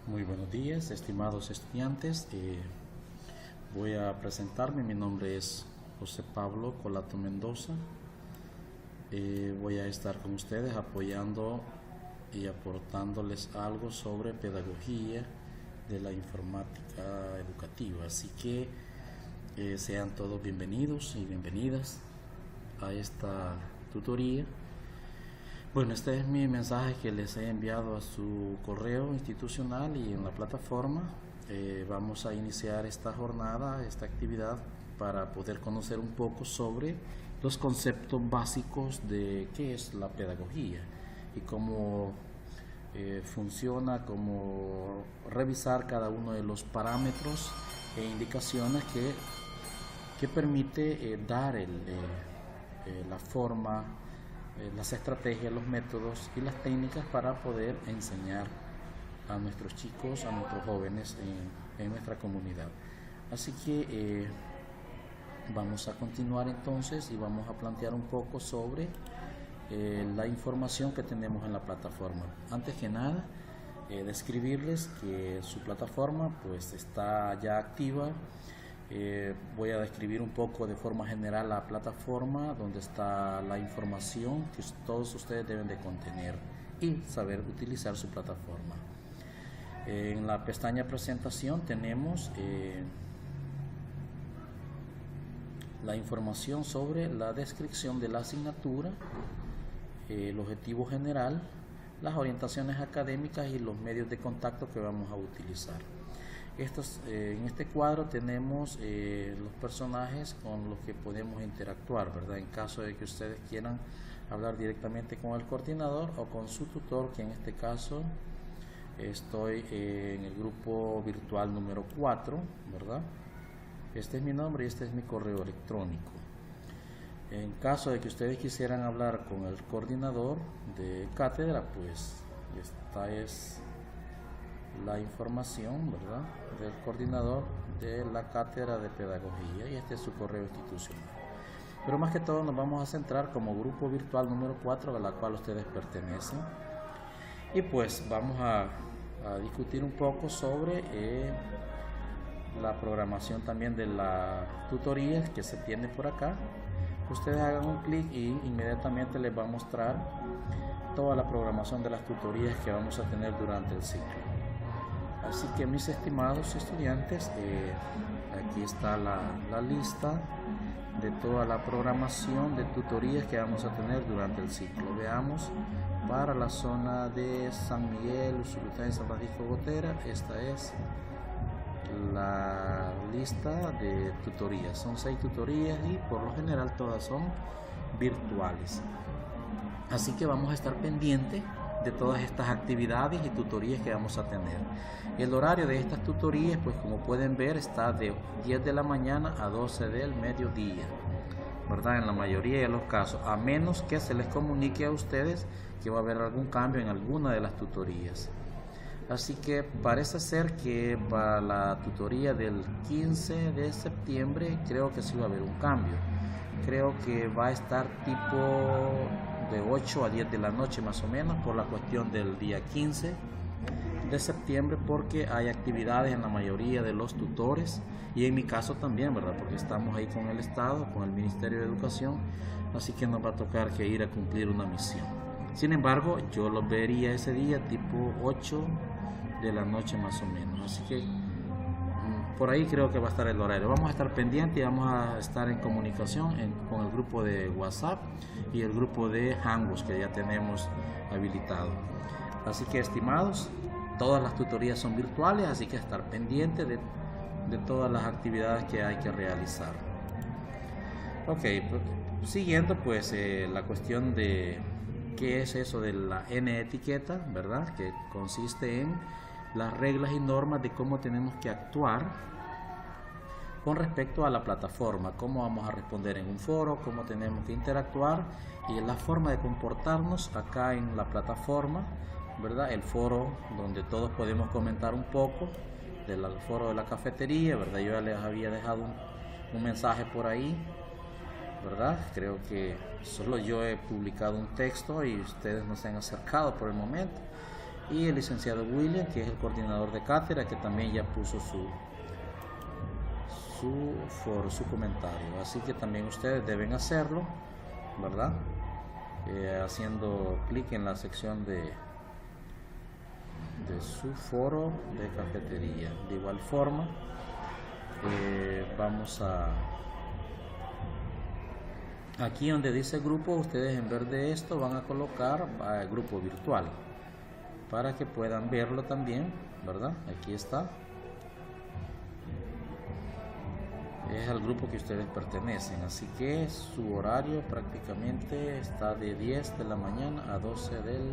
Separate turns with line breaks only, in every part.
Muy buenos días, estimados estudiantes. Voy a presentarme. Mi nombre es José Pablo Colato Mendoza. Voy a estar con ustedes apoyando y aportándoles algo sobre pedagogía de la informática educativa. Así que sean todos bienvenidos y bienvenidas a esta tutoría. Bueno, este es mi mensaje que les he enviado a su correo institucional y en la plataforma. Vamos a iniciar esta jornada, esta actividad, para poder conocer un poco sobre los conceptos básicos de qué es la pedagogía y cómo funciona, cómo revisar cada uno de los parámetros e indicaciones que permite dar la forma, las estrategias, los métodos y las técnicas para poder enseñar a nuestros chicos, a nuestros jóvenes en nuestra comunidad. Así que vamos a continuar entonces y vamos a plantear un poco sobre la información que tenemos en la plataforma. Antes que nada, describirles que su plataforma pues está ya activa. Voy a describir un poco de forma general la plataforma, donde está la información que todos ustedes deben de contener y saber utilizar su plataforma. En la pestaña presentación tenemos la información sobre la descripción de la asignatura, el objetivo general, las orientaciones académicas y los medios de contacto que vamos a utilizar. En este cuadro tenemos los personajes con los que podemos interactuar, ¿verdad? En caso de que ustedes quieran hablar directamente con el coordinador o con su tutor, que en este caso estoy en el grupo virtual número 4, ¿verdad? Este es mi nombre y este es mi correo electrónico. En caso de que ustedes quisieran hablar con el coordinador de cátedra, pues esta es la información, ¿verdad?, del coordinador de la cátedra de pedagogía, y este es su correo institucional. Pero más que todo nos vamos a centrar como grupo virtual número 4 a la cual ustedes pertenecen, y pues vamos a discutir un poco sobre la programación también de la tutoría que se tiene por acá. Ustedes hagan un clic y inmediatamente les va a mostrar toda la programación de las tutorías que vamos a tener durante el ciclo. Así que, mis estimados estudiantes, aquí está la lista de toda la programación de tutorías que vamos a tener durante el ciclo. Veamos, para la zona de San Miguel, Usulután y San Francisco Gotera, esta es la lista de tutorías. Son 6 tutorías y por lo general todas son virtuales. Así que vamos a estar pendientes de todas estas actividades y tutorías que vamos a tener. El horario de estas tutorías, pues como pueden ver, está de 10 de la mañana a 12 del mediodía, ¿verdad? En la mayoría de los casos, a menos que se les comunique a ustedes que va a haber algún cambio en alguna de las tutorías. Así que parece ser que para la tutoría del 15 de septiembre creo que sí va a haber un cambio. Creo que va a estar tipo de 8 a 10 de la noche más o menos, por la cuestión del día 15 de septiembre, porque hay actividades en la mayoría de los tutores, y en mi caso también, ¿verdad? Porque estamos ahí con el Estado, con el Ministerio de Educación, así que nos va a tocar que ir a cumplir una misión. Sin embargo, yo los vería ese día tipo 8 de la noche más o menos, así que por ahí creo que va a estar el horario. Vamos a estar pendientes y vamos a estar en comunicación con el grupo de WhatsApp y el grupo de Hangouts que ya tenemos habilitado. Así que, estimados, todas las tutorías son virtuales, así que estar pendientes de todas las actividades que hay que realizar. Ok, siguiendo pues la cuestión de qué es eso de la N-etiqueta, ¿verdad? Que consiste en las reglas y normas de cómo tenemos que actuar con respecto a la plataforma, cómo vamos a responder en un foro, cómo tenemos que interactuar y la forma de comportarnos acá en la plataforma, ¿verdad? El foro donde todos podemos comentar un poco, del foro de la cafetería, ¿verdad? Yo ya les había dejado un mensaje por ahí, ¿verdad? Creo que solo yo he publicado un texto y ustedes no se han acercado por el momento. y el licenciado William, que es el coordinador de cátedra, que también ya puso su comentario. Así que también ustedes deben hacerlo, ¿verdad? Haciendo clic en la sección de su foro de cafetería. De igual forma, vamos a aquí donde dice grupo, ustedes en vez de esto van a colocar grupo virtual para que puedan verlo también, ¿verdad? Aquí está. Es al grupo que ustedes pertenecen, así que su horario prácticamente está de 10 de la mañana a 12 del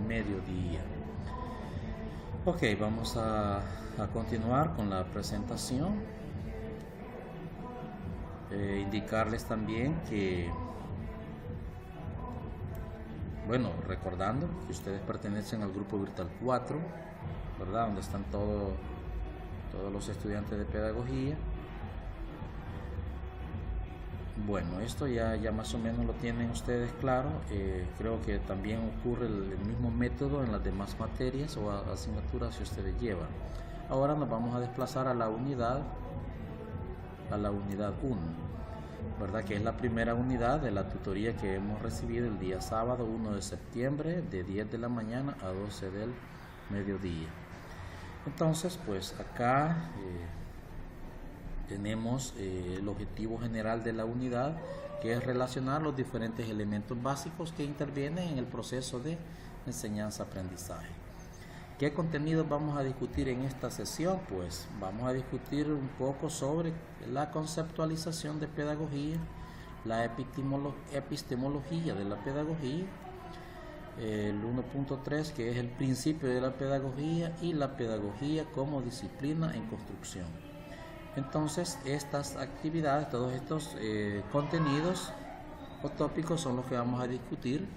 mediodía. Ok, vamos a continuar con la presentación. Indicarles también que, bueno, recordando que ustedes pertenecen al grupo virtual 4, ¿verdad? Donde están todos los estudiantes de pedagogía. Bueno, esto ya más o menos lo tienen ustedes claro. Creo que también ocurre el mismo método en las demás materias o asignaturas que ustedes llevan. Ahora nos vamos a desplazar a la unidad 1, ¿verdad? Que es la primera unidad de la tutoría que hemos recibido el día sábado 1 de septiembre de 10 de la mañana a 12 del mediodía. Entonces, pues acá tenemos el objetivo general de la unidad, que es relacionar los diferentes elementos básicos que intervienen en el proceso de enseñanza-aprendizaje. ¿Qué contenidos vamos a discutir en esta sesión? Pues vamos a discutir un poco sobre la conceptualización de pedagogía, la epistemología de la pedagogía, el 1.3, que es el principio de la pedagogía, y la pedagogía como disciplina en construcción. Entonces, estas actividades, todos estos contenidos o tópicos son los que vamos a discutir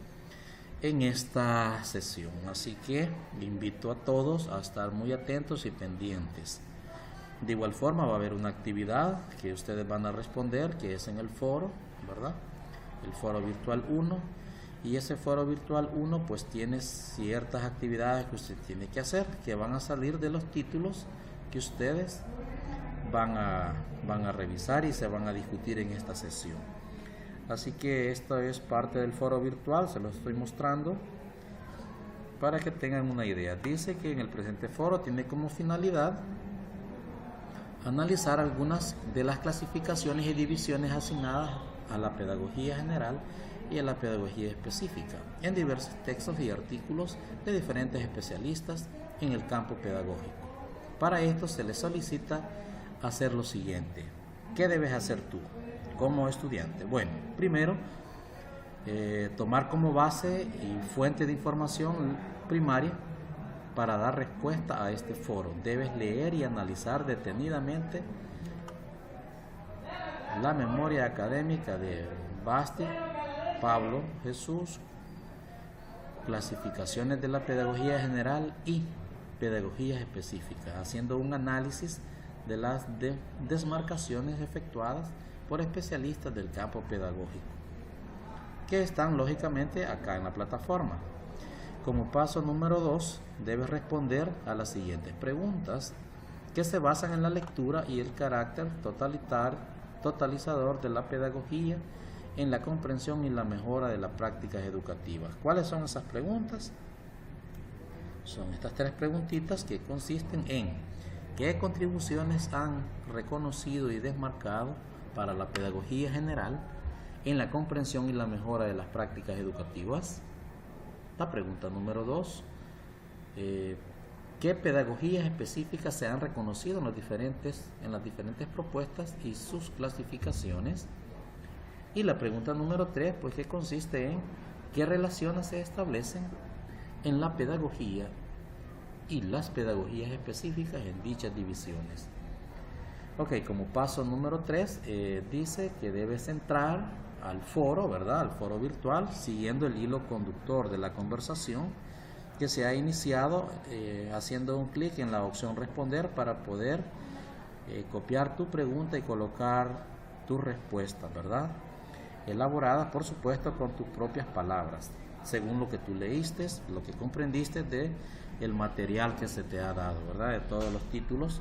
en esta sesión. Así que invito a todos a estar muy atentos y pendientes. De igual forma, va a haber una actividad que ustedes van a responder, que es en el foro, ¿verdad? El foro virtual 1. Y ese foro virtual 1 pues tiene ciertas actividades que usted tiene que hacer, que van a salir de los títulos que ustedes van a revisar y se van a discutir en esta sesión. Así que esto es parte del foro virtual, se lo estoy mostrando para que tengan una idea. Dice que en el presente foro tiene como finalidad analizar algunas de las clasificaciones y divisiones asignadas a la pedagogía general y a la pedagogía específica en diversos textos y artículos de diferentes especialistas en el campo pedagógico. Para esto se les solicita hacer lo siguiente. ¿Qué debes hacer tú como estudiante? Bueno, primero, tomar como base y fuente de información primaria para dar respuesta a este foro. Debes leer y analizar detenidamente la memoria académica de Basti, Pablo, Jesús, clasificaciones de la pedagogía general y pedagogías específicas, haciendo un análisis de las desmarcaciones efectuadas por especialistas del campo pedagógico, que están lógicamente acá en la plataforma. Como paso número 2, debes responder a las siguientes preguntas, que se basan en la lectura y el carácter totalizador de la pedagogía en la comprensión y la mejora de las prácticas educativas. ¿Cuáles son esas preguntas? Son estas 3 preguntitas que consisten en: ¿qué contribuciones han reconocido y desmarcado para la pedagogía general en la comprensión y la mejora de las prácticas educativas? La pregunta número 2, ¿qué pedagogías específicas se han reconocido en las diferentes propuestas y sus clasificaciones? Y la pregunta número 3, pues, que consiste en qué relaciones se establecen en la pedagogía y las pedagogías específicas en dichas divisiones. Ok, como paso número 3, dice que debes entrar al foro, ¿verdad? Al foro virtual, siguiendo el hilo conductor de la conversación que se ha iniciado, haciendo un clic en la opción responder para poder copiar tu pregunta y colocar tu respuesta, ¿verdad? Elaborada, por supuesto, con tus propias palabras. según lo que tú leíste, lo que comprendiste de el material que se te ha dado, ¿verdad? De todos los títulos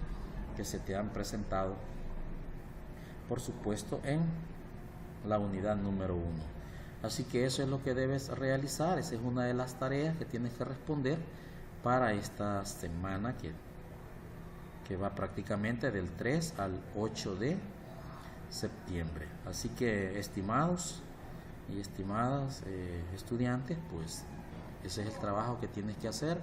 que se te han presentado, por supuesto, en la unidad número 1. Así que eso es lo que debes realizar. Esa es una de las tareas que tienes que responder para esta semana que va prácticamente del 3 al 8 de septiembre. Así que, estimados y estimadas estudiantes, pues ese es el trabajo que tienes que hacer.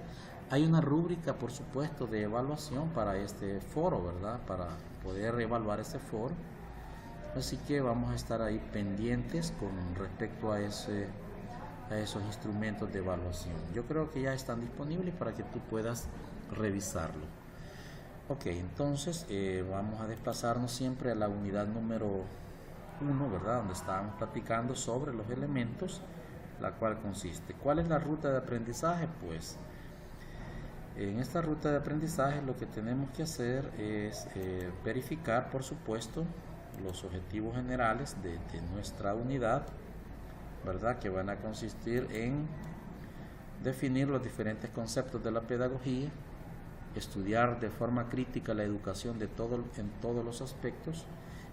Hay una rúbrica, por supuesto, de evaluación para este foro, ¿verdad? Para poder evaluar ese foro. Así que vamos a estar ahí pendientes con respecto a esos instrumentos de evaluación. Yo creo que ya están disponibles para que tú puedas revisarlo. Ok, entonces vamos a desplazarnos siempre a la unidad número 1, ¿verdad? Donde estábamos platicando sobre los elementos, la cual consiste. ¿Cuál es la ruta de aprendizaje? Pues en esta ruta de aprendizaje lo que tenemos que hacer es verificar, por supuesto, los objetivos generales de nuestra unidad, ¿verdad? Que van a consistir en definir los diferentes conceptos de la pedagogía, estudiar de forma crítica la educación en todos los aspectos,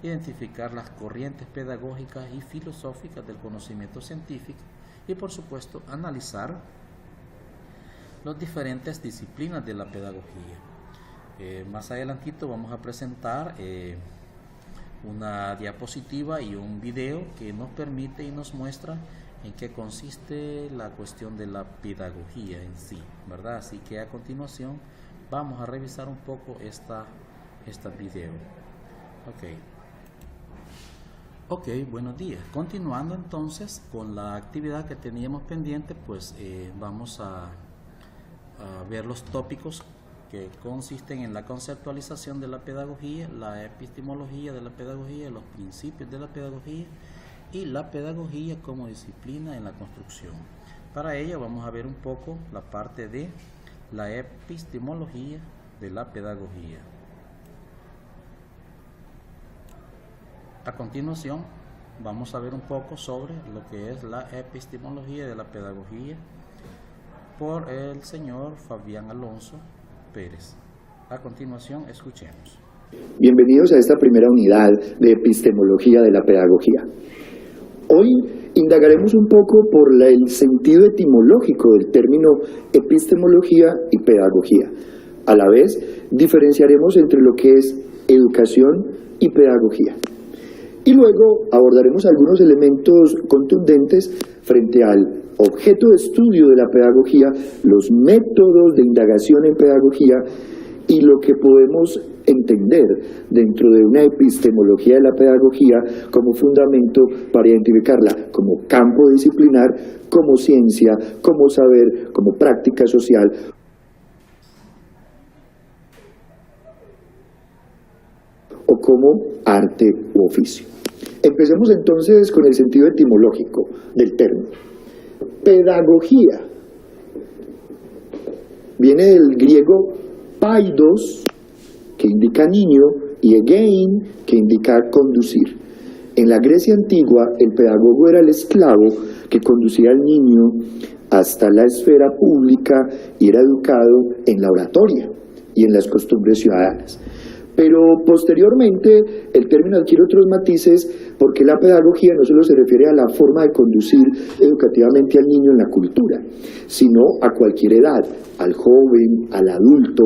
identificar las corrientes pedagógicas y filosóficas del conocimiento científico y, por supuesto, analizar las diferentes disciplinas de la pedagogía. Más adelantito vamos a presentar una diapositiva y un video que nos permite y nos muestra en qué consiste la cuestión de la pedagogía en sí, ¿verdad? Así que a continuación vamos a revisar un poco esta video. Ok, buenos días. Continuando entonces con la actividad que teníamos pendiente, pues vamos a ver los tópicos que consisten en la conceptualización de la pedagogía, la epistemología de la pedagogía, los principios de la pedagogía y la pedagogía como disciplina en la construcción. Para ello vamos a ver un poco la parte de la epistemología de la pedagogía. A continuación vamos a ver un poco sobre lo que es la epistemología de la pedagogía por el señor Fabián Alonso Pérez. A continuación, escuchemos.
Bienvenidos a esta primera unidad de epistemología de la pedagogía. Hoy indagaremos un poco por el sentido etimológico del término epistemología y pedagogía. A la vez, diferenciaremos entre lo que es educación y pedagogía. Y luego abordaremos algunos elementos contundentes frente al objeto de estudio de la pedagogía, los métodos de indagación en pedagogía y lo que podemos entender dentro de una epistemología de la pedagogía como fundamento para identificarla como campo disciplinar, como ciencia, como saber, como práctica social. O como arte u oficio. Empecemos entonces con el sentido etimológico del término. Pedagogía viene del griego paidos, que indica niño, y egein, que indica conducir. En la Grecia antigua, el pedagogo era el esclavo que conducía al niño hasta la esfera pública y era educado en la oratoria y en las costumbres ciudadanas. Pero posteriormente el término adquiere otros matices porque la pedagogía no solo se refiere a la forma de conducir educativamente al niño en la cultura, sino a cualquier edad, al joven, al adulto,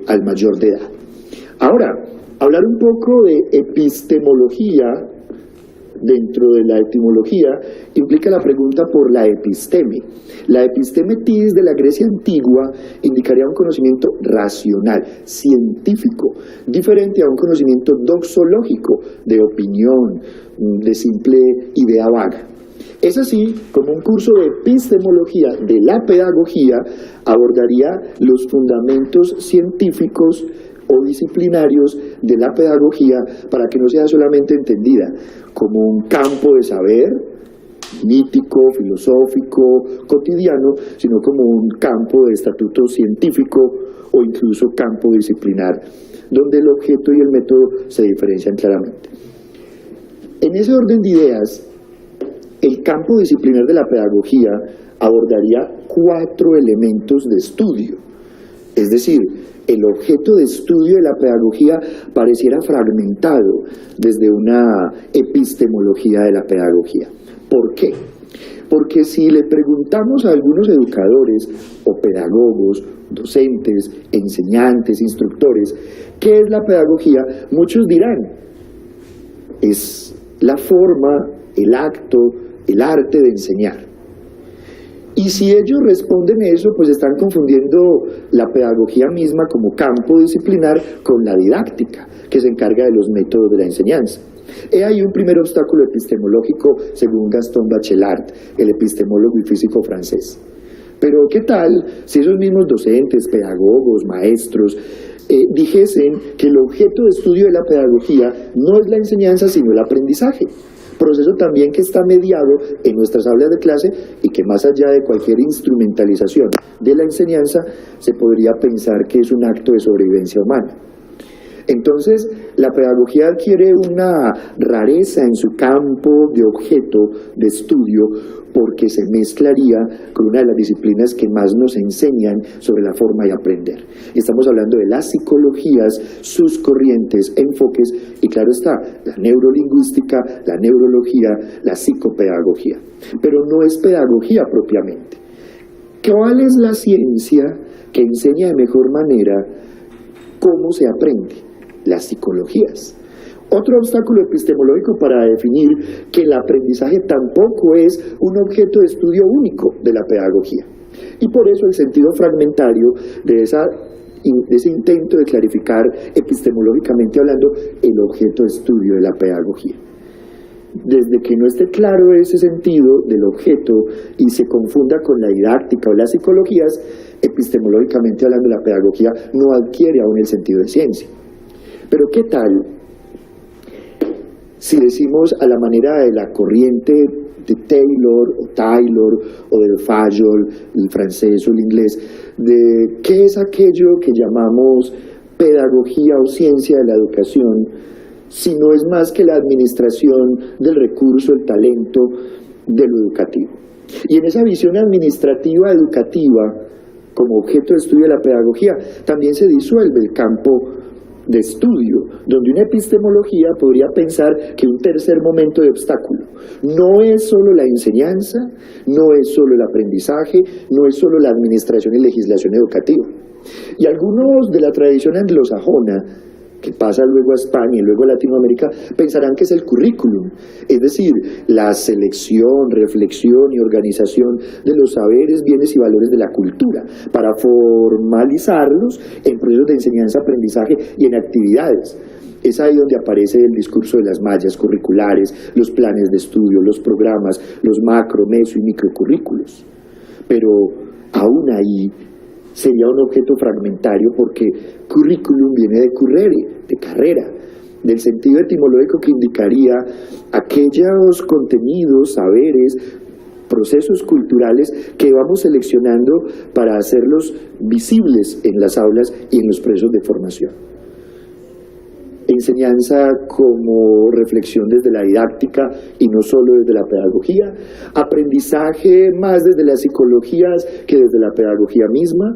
al mayor de edad. Ahora, hablar un poco de epistemología dentro de la etimología implica la pregunta por la episteme. La epistemetis de la Grecia antigua indicaría un conocimiento racional, científico, diferente a un conocimiento doxológico, de opinión, de simple idea vaga. Es así como un curso de epistemología de la pedagogía abordaría los fundamentos científicos o disciplinarios de la pedagogía para que no sea solamente entendida como un campo de saber mítico, filosófico, cotidiano, sino como un campo de estatuto científico o incluso campo disciplinar, donde el objeto y el método se diferencian claramente. En ese orden de ideas, el campo disciplinar de la pedagogía abordaría 4 elementos de estudio. Es decir, el objeto de estudio de la pedagogía pareciera fragmentado desde una epistemología de la pedagogía. ¿Por qué? Porque si le preguntamos a algunos educadores o pedagogos, docentes, enseñantes, instructores, ¿qué es la pedagogía? Muchos dirán, es la forma, el acto, el arte de enseñar. Y si ellos responden eso, pues están confundiendo la pedagogía misma como campo disciplinar con la didáctica, que se encarga de los métodos de la enseñanza. He ahí un primer obstáculo epistemológico según Gaston Bachelard, el epistemólogo y físico francés. Pero ¿qué tal si esos mismos docentes, pedagogos, maestros, dijesen que el objeto de estudio de la pedagogía no es la enseñanza sino el aprendizaje? Proceso también que está mediado en nuestras aulas de clase y que más allá de cualquier instrumentalización de la enseñanza se podría pensar que es un acto de sobrevivencia humana. Entonces, la pedagogía adquiere una rareza en su campo de objeto de estudio porque se mezclaría con una de las disciplinas que más nos enseñan sobre la forma de aprender. Y estamos hablando de las psicologías, sus corrientes, enfoques, y claro está, la neurolingüística, la neurología, la psicopedagogía. Pero no es pedagogía propiamente. ¿Cuál es la ciencia que enseña de mejor manera cómo se aprende? Las psicologías. Otro obstáculo epistemológico para definir que el aprendizaje tampoco es un objeto de estudio único de la pedagogía. Y por eso el sentido fragmentario de ese intento de clarificar epistemológicamente hablando el objeto de estudio de la pedagogía. Desde que no esté claro ese sentido del objeto y se confunda con la didáctica o las psicologías, epistemológicamente hablando la pedagogía no adquiere aún el sentido de ciencia. Pero ¿qué tal si decimos a la manera de la corriente de Taylor o del Fayol, el francés o el inglés, de qué es aquello que llamamos pedagogía o ciencia de la educación, si no es más que la administración del recurso, el talento de lo educativo? Y en esa visión administrativa educativa, como objeto de estudio de la pedagogía, también se disuelve el campo de estudio, donde una epistemología podría pensar que un tercer momento de obstáculo no es solo la enseñanza, no es solo el aprendizaje, no es solo la administración y legislación educativa. Y algunos de la tradición anglosajona, que pasa luego a España y luego a Latinoamérica, pensarán que es el currículum, es decir, la selección, reflexión y organización de los saberes, bienes y valores de la cultura, para formalizarlos en procesos de enseñanza, aprendizaje y en actividades. Es ahí donde aparece el discurso de las mallas curriculares, los planes de estudio, los programas, los macro, meso y microcurrículos. Pero aún ahí sería un objeto fragmentario porque currículum viene de currere, de carrera, del sentido etimológico que indicaría aquellos contenidos, saberes, procesos culturales que vamos seleccionando para hacerlos visibles en las aulas y en los procesos de formación. Enseñanza como reflexión desde la didáctica y no solo desde la pedagogía, aprendizaje más desde las psicologías que desde la pedagogía misma,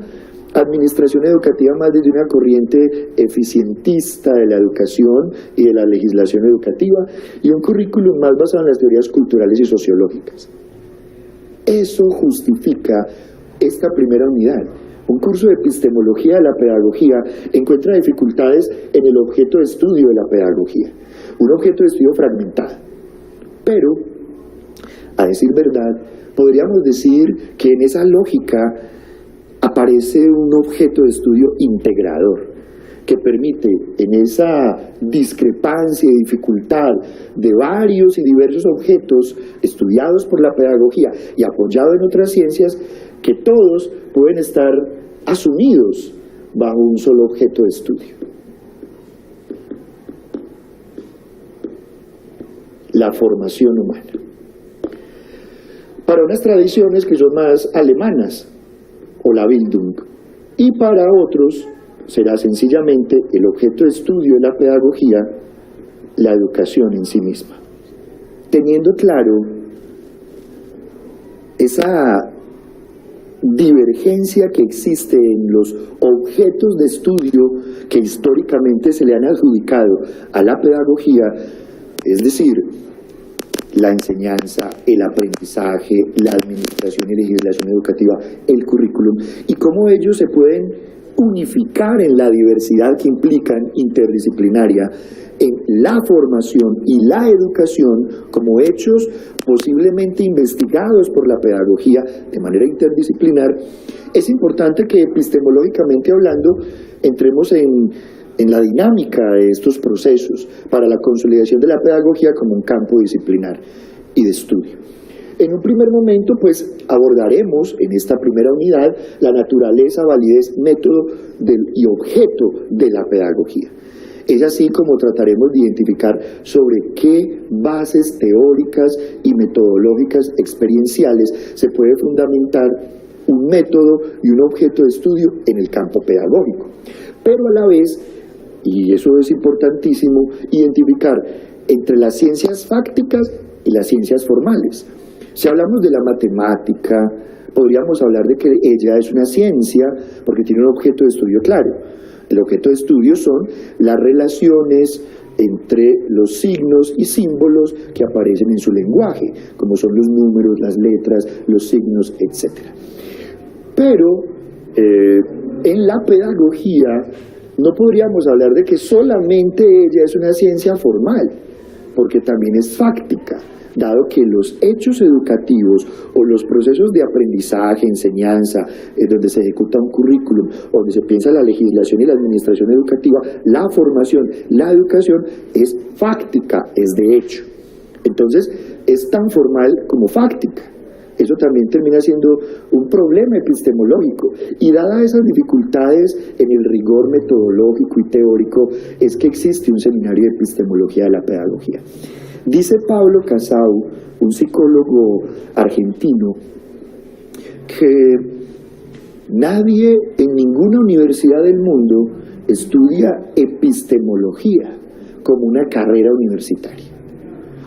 administración educativa más desde una corriente eficientista de la educación y de la legislación educativa, y un currículum más basado en las teorías culturales y sociológicas. Eso justifica esta primera unidad. Un curso de epistemología de la pedagogía encuentra dificultades en el objeto de estudio de la pedagogía, un objeto de estudio fragmentado. Pero, a decir verdad, podríamos decir que en esa lógica aparece un objeto de estudio integrador, que permite en esa discrepancia y dificultad de varios y diversos objetos estudiados por la pedagogía y apoyados en otras ciencias, que todos pueden estar asumidos bajo un solo objeto de estudio. La formación humana. Para unas tradiciones que son más alemanas, o la Bildung, y para otros será sencillamente el objeto de estudio de la pedagogía, la educación en sí misma. Teniendo claro esa divergencia que existe en los objetos de estudio que históricamente se le han adjudicado a la pedagogía, es decir, la enseñanza, el aprendizaje, la administración y legislación educativa, el currículum, y cómo ellos se pueden unificar en la diversidad que implican interdisciplinaria en la formación y la educación como hechos posiblemente investigados por la pedagogía de manera interdisciplinar. Es importante que epistemológicamente hablando entremos en la dinámica de estos procesos para la consolidación de la pedagogía como un campo disciplinar y de estudio. En un primer momento, pues, abordaremos en esta primera unidad la naturaleza, validez, método y objeto de la pedagogía. Es así como trataremos de identificar sobre qué bases teóricas y metodológicas experienciales se puede fundamentar un método y un objeto de estudio en el campo pedagógico. Pero a la vez, y eso es importantísimo, identificar entre las ciencias fácticas y las ciencias formales. Si hablamos de la matemática, podríamos hablar de que ella es una ciencia porque tiene un objeto de estudio claro. El objeto de estudio son las relaciones entre los signos y símbolos que aparecen en su lenguaje, como son los números, las letras, los signos, etc. Pero en la pedagogía no podríamos hablar de que solamente ella es una ciencia formal, porque también es fáctica, dado que los hechos educativos o los procesos de aprendizaje, enseñanza, donde se ejecuta un currículum, donde se piensa la legislación y la administración educativa, la formación, la educación, es fáctica, es de hecho. Entonces, es tan formal como fáctica. Eso también termina siendo un problema epistemológico. Y dadas esas dificultades en el rigor metodológico y teórico, es que existe un seminario de epistemología de la pedagogía. Dice Pablo Casau, un psicólogo argentino, que nadie en ninguna universidad del mundo estudia epistemología como una carrera universitaria.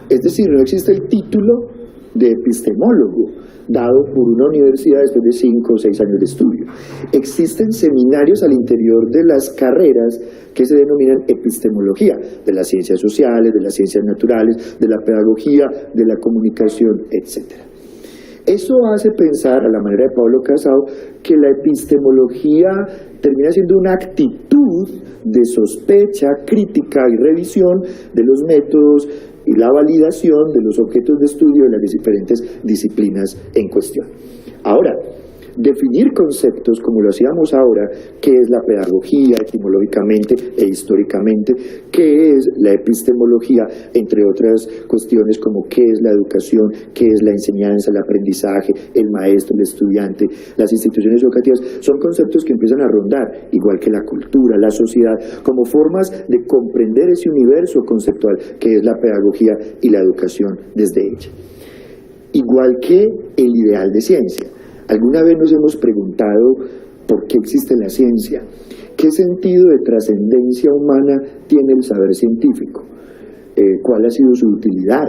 Es decir, no existe el título de epistemólogo dado por una universidad después de 5 o 6 años de estudio. Existen seminarios al interior de las carreras que se denominan epistemología, de las ciencias sociales, de las ciencias naturales, de la pedagogía, de la comunicación, etc. Eso hace pensar, a la manera de Pablo Casau, que la epistemología termina siendo una actitud de sospecha, crítica y revisión de los métodos y la validación de los objetos de estudio de las diferentes disciplinas en cuestión. Ahora, definir conceptos como lo hacíamos ahora, qué es la pedagogía etimológicamente e históricamente, qué es la epistemología, entre otras cuestiones como qué es la educación, qué es la enseñanza, el aprendizaje, el maestro, el estudiante, las instituciones educativas, son conceptos que empiezan a rondar, igual que la cultura, la sociedad, como formas de comprender ese universo conceptual que es la pedagogía y la educación desde ella. Igual que el ideal de ciencia. ¿Alguna vez nos hemos preguntado por qué existe la ciencia? ¿Qué sentido de trascendencia humana tiene el saber científico? ¿Cuál ha sido su utilidad?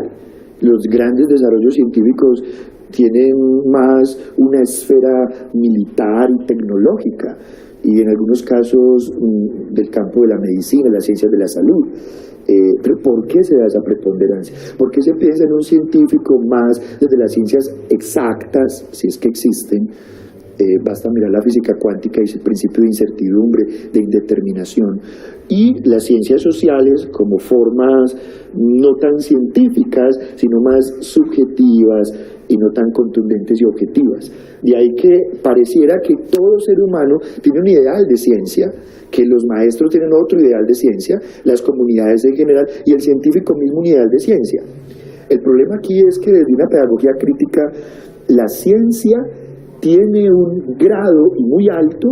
Los grandes desarrollos científicos tienen más una esfera militar y tecnológica, y en algunos casos del campo de la medicina, las ciencias de la salud. Pero ¿por qué se da esa preponderancia? ¿Por qué se piensa en un científico más desde las ciencias exactas, si es que existen? Basta mirar la física cuántica y el principio de incertidumbre, de indeterminación, y las ciencias sociales como formas no tan científicas, sino más subjetivas y no tan contundentes y objetivas. De ahí que pareciera que todo ser humano tiene un ideal de ciencia, que los maestros tienen otro ideal de ciencia, las comunidades en general, y el científico mismo un ideal de ciencia. El problema aquí es que desde una pedagogía crítica, la ciencia tiene un grado muy alto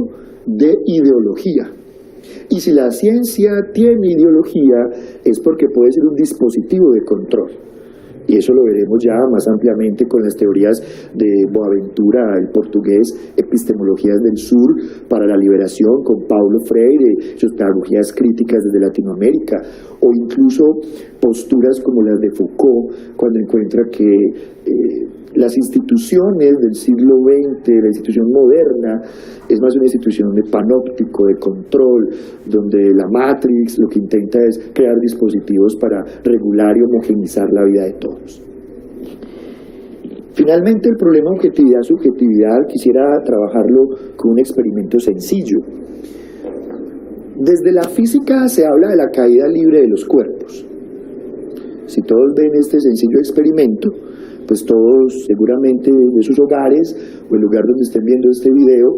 de ideología. Y si la ciencia tiene ideología, es porque puede ser un dispositivo de control. Y eso lo veremos ya más ampliamente con las teorías de Boaventura, el portugués, Epistemologías del Sur para la Liberación, con Paulo Freire, sus pedagogías críticas desde Latinoamérica, o incluso posturas como las de Foucault, cuando encuentra que las instituciones del siglo XX, la institución moderna, es más una institución de panóptico, de control, donde la Matrix lo que intenta es crear dispositivos para regular y homogeneizar la vida de todos. Finalmente, el problema objetividad-subjetividad quisiera trabajarlo con un experimento sencillo. Desde la física se habla de la caída libre de los cuerpos. Si todos ven este sencillo experimento, pues todos seguramente de sus hogares o el lugar donde estén viendo este video,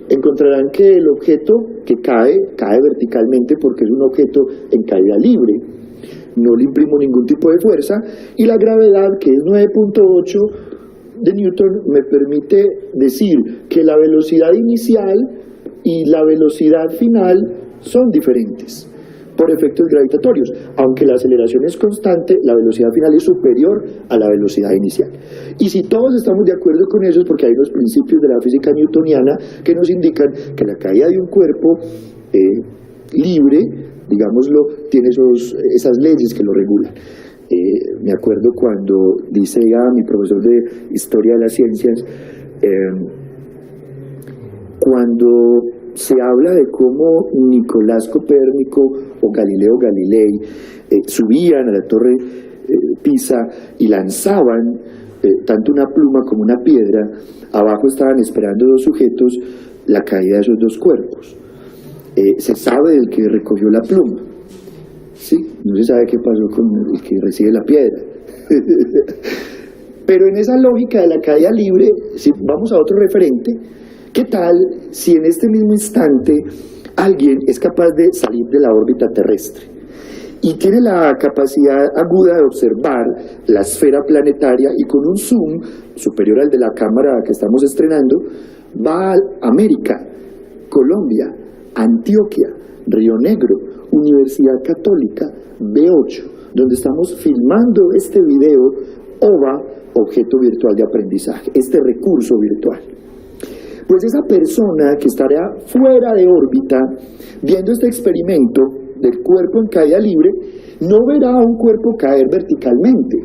encontrarán que el objeto que cae verticalmente porque es un objeto en caída libre. No le imprimo ningún tipo de fuerza y la gravedad, que es 9.8 de Newton, me permite decir que la velocidad inicial y la velocidad final son diferentes por efectos gravitatorios. Aunque la aceleración es constante, la velocidad final es superior a la velocidad inicial. Y si todos estamos de acuerdo con eso es porque hay unos principios de la física newtoniana que nos indican que la caída de un cuerpo libre, digámoslo, tiene esas leyes que lo regulan. Me acuerdo cuando dice mi profesor de Historia de las Ciencias, cuando se habla de cómo Nicolás Copérnico o Galileo Galilei subían a la torre Pisa y lanzaban tanto una pluma como una piedra, abajo estaban esperando dos sujetos la caída de esos dos cuerpos. Se sabe del que recogió la pluma, ¿sí? No se sabe qué pasó con el que recibe la piedra. Pero en esa lógica de la caída libre, si vamos a otro referente, ¿qué tal si en este mismo instante alguien es capaz de salir de la órbita terrestre y tiene la capacidad aguda de observar la esfera planetaria y con un zoom superior al de la cámara que estamos estrenando, va a América, Colombia, Antioquia, Río Negro, Universidad Católica, B8, donde estamos filmando este video OVA, objeto virtual de aprendizaje, este recurso virtual? Pues esa persona que estará fuera de órbita, viendo este experimento del cuerpo en caída libre, no verá a un cuerpo caer verticalmente,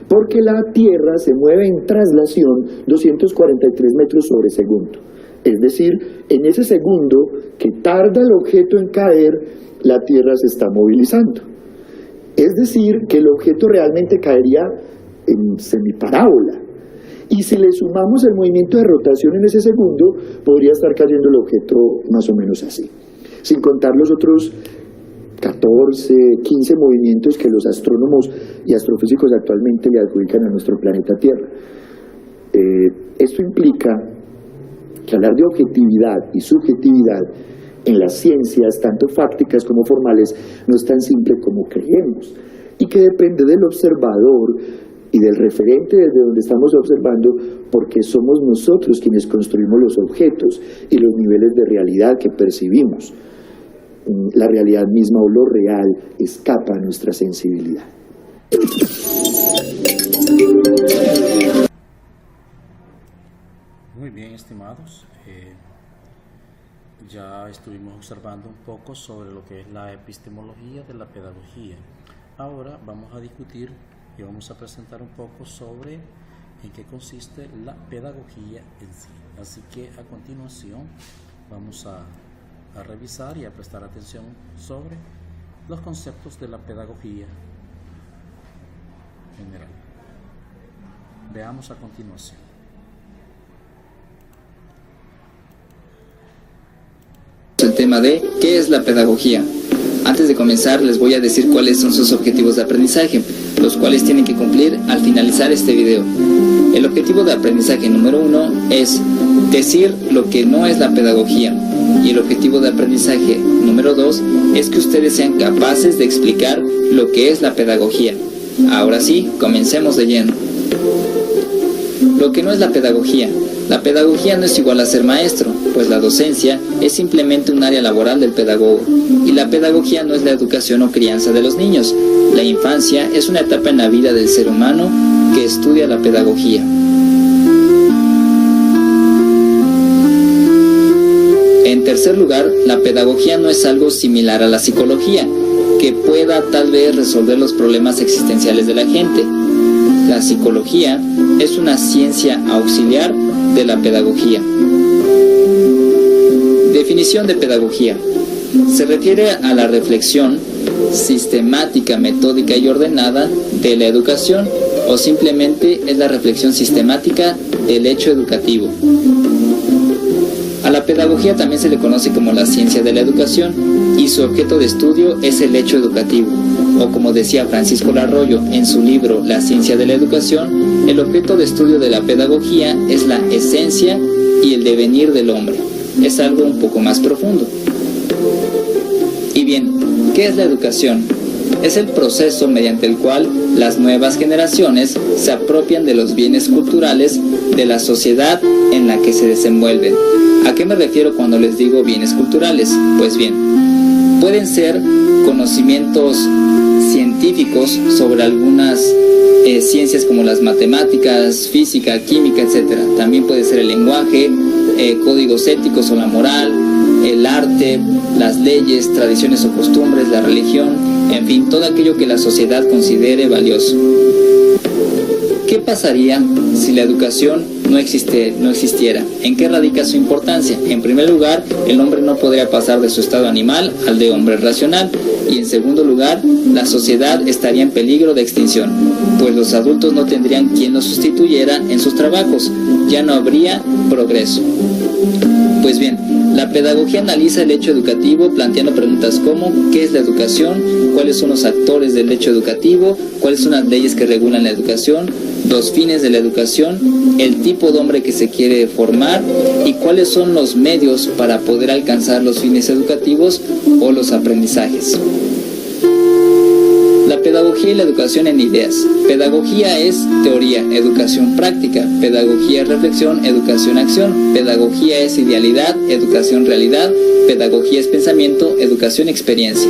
porque la Tierra se mueve en traslación 243 metros sobre segundo. Es decir, en ese segundo que tarda el objeto en caer, la Tierra se está movilizando. Es decir, que el objeto realmente caería en semiparábola. Y si le sumamos el movimiento de rotación en ese segundo, podría estar cayendo el objeto más o menos así. Sin contar los otros 14, 15 movimientos que los astrónomos y astrofísicos actualmente le adjudican a nuestro planeta Tierra. Esto implica que hablar de objetividad y subjetividad en las ciencias, tanto fácticas como formales, no es tan simple como creemos, y que depende del observador y del referente desde donde estamos observando, porque somos nosotros quienes construimos los objetos y los niveles de realidad que percibimos. La realidad misma o lo real escapa a nuestra sensibilidad.
Muy bien, estimados. Ya estuvimos observando un poco sobre lo que es la epistemología de la pedagogía. Ahora vamos a discutir y vamos a presentar un poco sobre en qué consiste la pedagogía en sí. Así que a continuación vamos a revisar y a prestar atención sobre los conceptos de la pedagogía general. Veamos a continuación.
El tema de ¿qué es la pedagogía? Antes de comenzar les voy a decir cuáles son sus objetivos de aprendizaje, los cuales tienen que cumplir al finalizar este video. El objetivo de aprendizaje número 1 es decir lo que no es la pedagogía, y el objetivo de aprendizaje número 2 es que ustedes sean capaces de explicar lo que es la pedagogía. Ahora sí, comencemos de lleno. Lo que no es la pedagogía. La pedagogía no es igual a ser maestro, pues la docencia es simplemente un área laboral del pedagogo, y la pedagogía no es la educación o crianza de los niños. La infancia es una etapa en la vida del ser humano que estudia la pedagogía. En tercer lugar, la pedagogía no es algo similar a la psicología, que pueda tal vez resolver los problemas existenciales de la gente. la psicología es una ciencia auxiliar de la pedagogía. Definición de pedagogía. Se refiere a la reflexión sistemática, metódica y ordenada de la educación, o simplemente es la reflexión sistemática del hecho educativo. A la pedagogía también se le conoce como la ciencia de la educación, y su objeto de estudio es el hecho educativo, o como decía Francisco Larroyo en su libro La ciencia de la educación, el objeto de estudio de la pedagogía es la esencia y el devenir del hombre. Es algo un poco más profundo. Y bien, ¿qué es la educación? Es el proceso mediante el cual las nuevas generaciones se apropian de los bienes culturales de la sociedad en la que se desenvuelven. ¿A qué me refiero cuando les digo bienes culturales? Pues bien, pueden ser conocimientos científicos sobre algunas ciencias como las matemáticas, física, química, etc. También puede ser el lenguaje, códigos éticos o la moral, el arte, las leyes, tradiciones o costumbres, la religión, en fin, todo aquello que la sociedad considere valioso. ¿Qué pasaría si la educación no existiera? ¿En qué radica su importancia? En primer lugar, el hombre no podría pasar de su estado animal al de hombre racional. Y en segundo lugar, la sociedad estaría en peligro de extinción, pues los adultos no tendrían quien los sustituyera en sus trabajos. Ya no habría progreso. Pues bien, la pedagogía analiza el hecho educativo planteando preguntas como ¿qué es la educación? ¿Cuáles son los actores del hecho educativo? ¿Cuáles son las leyes que regulan la educación? Los fines de la educación, el tipo de hombre que se quiere formar y cuáles son los medios para poder alcanzar los fines educativos o los aprendizajes. La pedagogía y la educación en ideas. Pedagogía es teoría, educación práctica. Pedagogía es reflexión, educación acción. Pedagogía es idealidad, educación realidad. Pedagogía es pensamiento, educación experiencia.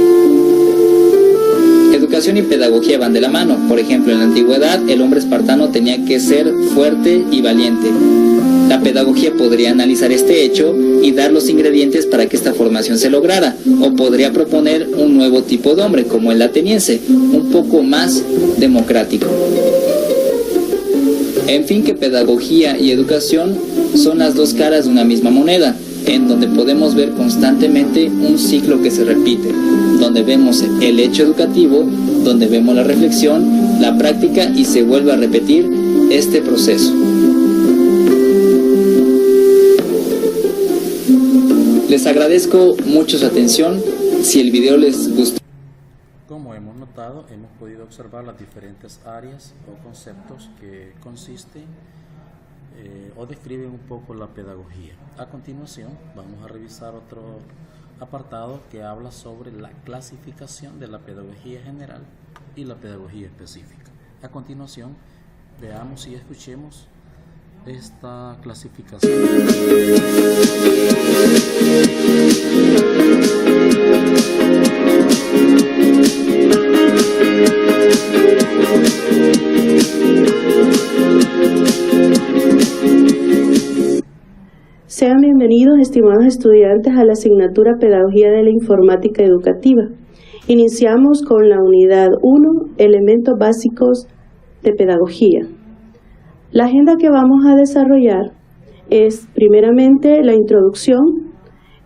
Educación y pedagogía van de la mano. Por ejemplo, en la antigüedad el hombre espartano tenía que ser fuerte y valiente. La pedagogía podría analizar este hecho y dar los ingredientes para que esta formación se lograra, o podría proponer un nuevo tipo de hombre, como el ateniense, un poco más democrático. En fin, que pedagogía y educación son las dos caras de una misma moneda, en donde podemos ver constantemente un ciclo que se repite, donde vemos el hecho educativo, donde vemos la reflexión, la práctica y se vuelve a repetir este proceso. Les agradezco mucho su atención. Si el video les gustó.
Como hemos notado, hemos podido observar las diferentes áreas o conceptos que consisten o describen un poco la pedagogía. A continuación, vamos a revisar otro apartado que habla sobre la clasificación de la pedagogía general y la pedagogía específica. A continuación, veamos y escuchemos esta clasificación.
Sean bienvenidos, estimados estudiantes, a la asignatura Pedagogía de la Informática Educativa. Iniciamos con la unidad 1, Elementos Básicos de Pedagogía. La agenda que vamos a desarrollar es primeramente la introducción,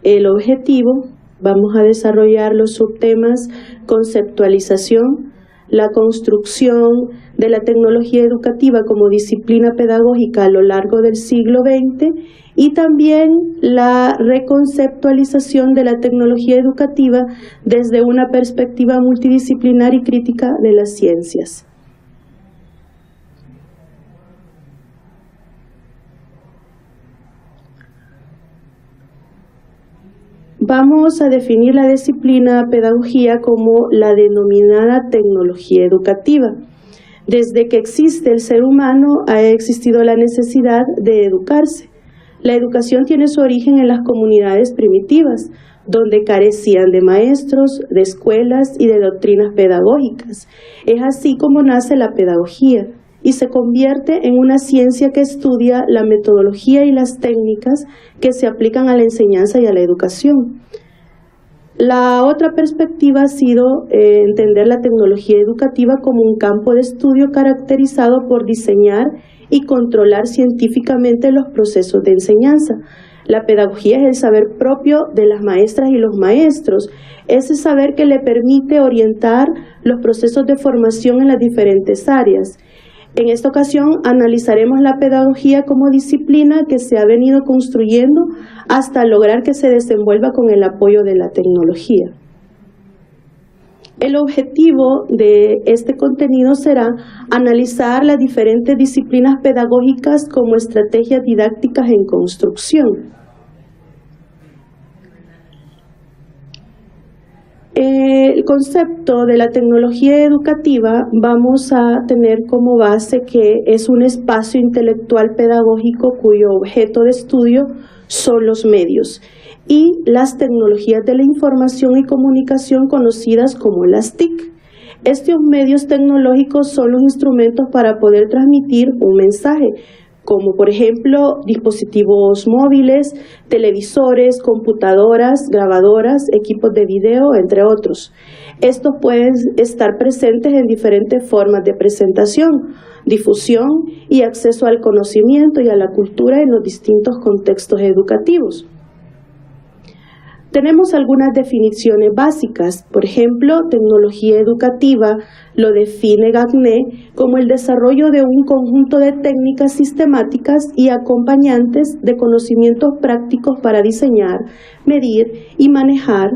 el objetivo, vamos a desarrollar los subtemas conceptualización, la construcción de la tecnología educativa como disciplina pedagógica a lo largo del siglo XX y también la reconceptualización de la tecnología educativa desde una perspectiva multidisciplinar y crítica de las ciencias. Vamos a definir la disciplina pedagogía como la denominada tecnología educativa. Desde que existe el ser humano ha existido la necesidad de educarse. La educación tiene su origen en las comunidades primitivas, donde carecían de maestros, de escuelas y de doctrinas pedagógicas. Es así como nace la pedagogía y se convierte en una ciencia que estudia la metodología y las técnicas que se aplican a la enseñanza y a la educación. La otra perspectiva ha sido entender la tecnología educativa como un campo de estudio caracterizado por diseñar y controlar científicamente los procesos de enseñanza. La pedagogía es el saber propio de las maestras y los maestros, ese saber que le permite orientar los procesos de formación en las diferentes áreas. En esta ocasión analizaremos la pedagogía como disciplina que se ha venido construyendo hasta lograr que se desenvuelva con el apoyo de la tecnología. El objetivo de este contenido será analizar las diferentes disciplinas pedagógicas como estrategias didácticas en construcción. El concepto de la tecnología educativa vamos a tener como base que es un espacio intelectual pedagógico cuyo objeto de estudio son los medios y las tecnologías de la información y comunicación conocidas como las TIC. Estos medios tecnológicos son los instrumentos para poder transmitir un mensaje, como por ejemplo dispositivos móviles, televisores, computadoras, grabadoras, equipos de video, entre otros. Estos pueden estar presentes en diferentes formas de presentación, difusión y acceso al conocimiento y a la cultura en los distintos contextos educativos. Tenemos algunas definiciones básicas. Por ejemplo, tecnología educativa lo define Gagné como el desarrollo de un conjunto de técnicas sistemáticas y acompañantes de conocimientos prácticos para diseñar, medir y manejar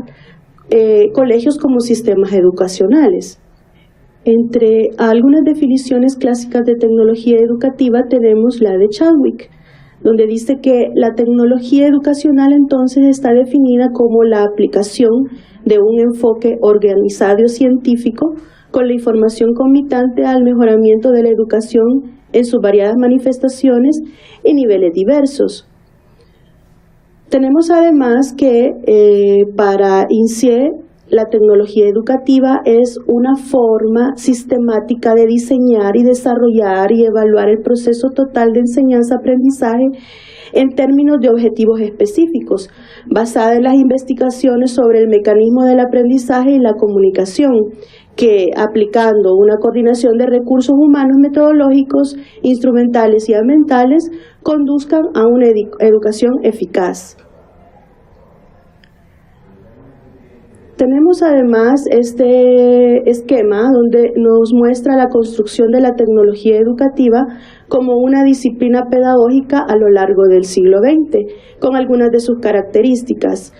colegios como sistemas educacionales. Entre algunas definiciones clásicas de tecnología educativa tenemos la de Chadwick, donde dice que la tecnología educacional entonces está definida como la aplicación de un enfoque organizado científico con la información concomitante al mejoramiento de la educación en sus variadas manifestaciones y niveles diversos. Tenemos además que para INSEE la tecnología educativa es una forma sistemática de diseñar y desarrollar y evaluar el proceso total de enseñanza-aprendizaje en términos de objetivos específicos, basada en las investigaciones sobre el mecanismo del aprendizaje y la comunicación, que aplicando una coordinación de recursos humanos metodológicos, instrumentales y ambientales, conduzcan a una educación eficaz. Tenemos además este esquema donde nos muestra la construcción de la tecnología educativa como una disciplina pedagógica a lo largo del siglo XX, con algunas de sus características.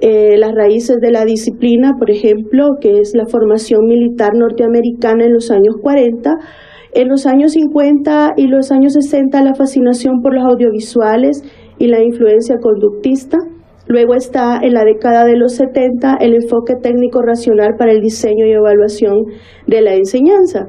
Las raíces de la disciplina, por ejemplo, que es la formación militar norteamericana en los años 40, en los años 50 y los años 60 la fascinación por los audiovisuales y la influencia conductista. Luego está en la década de los 70 el enfoque técnico racional para el diseño y evaluación de la enseñanza.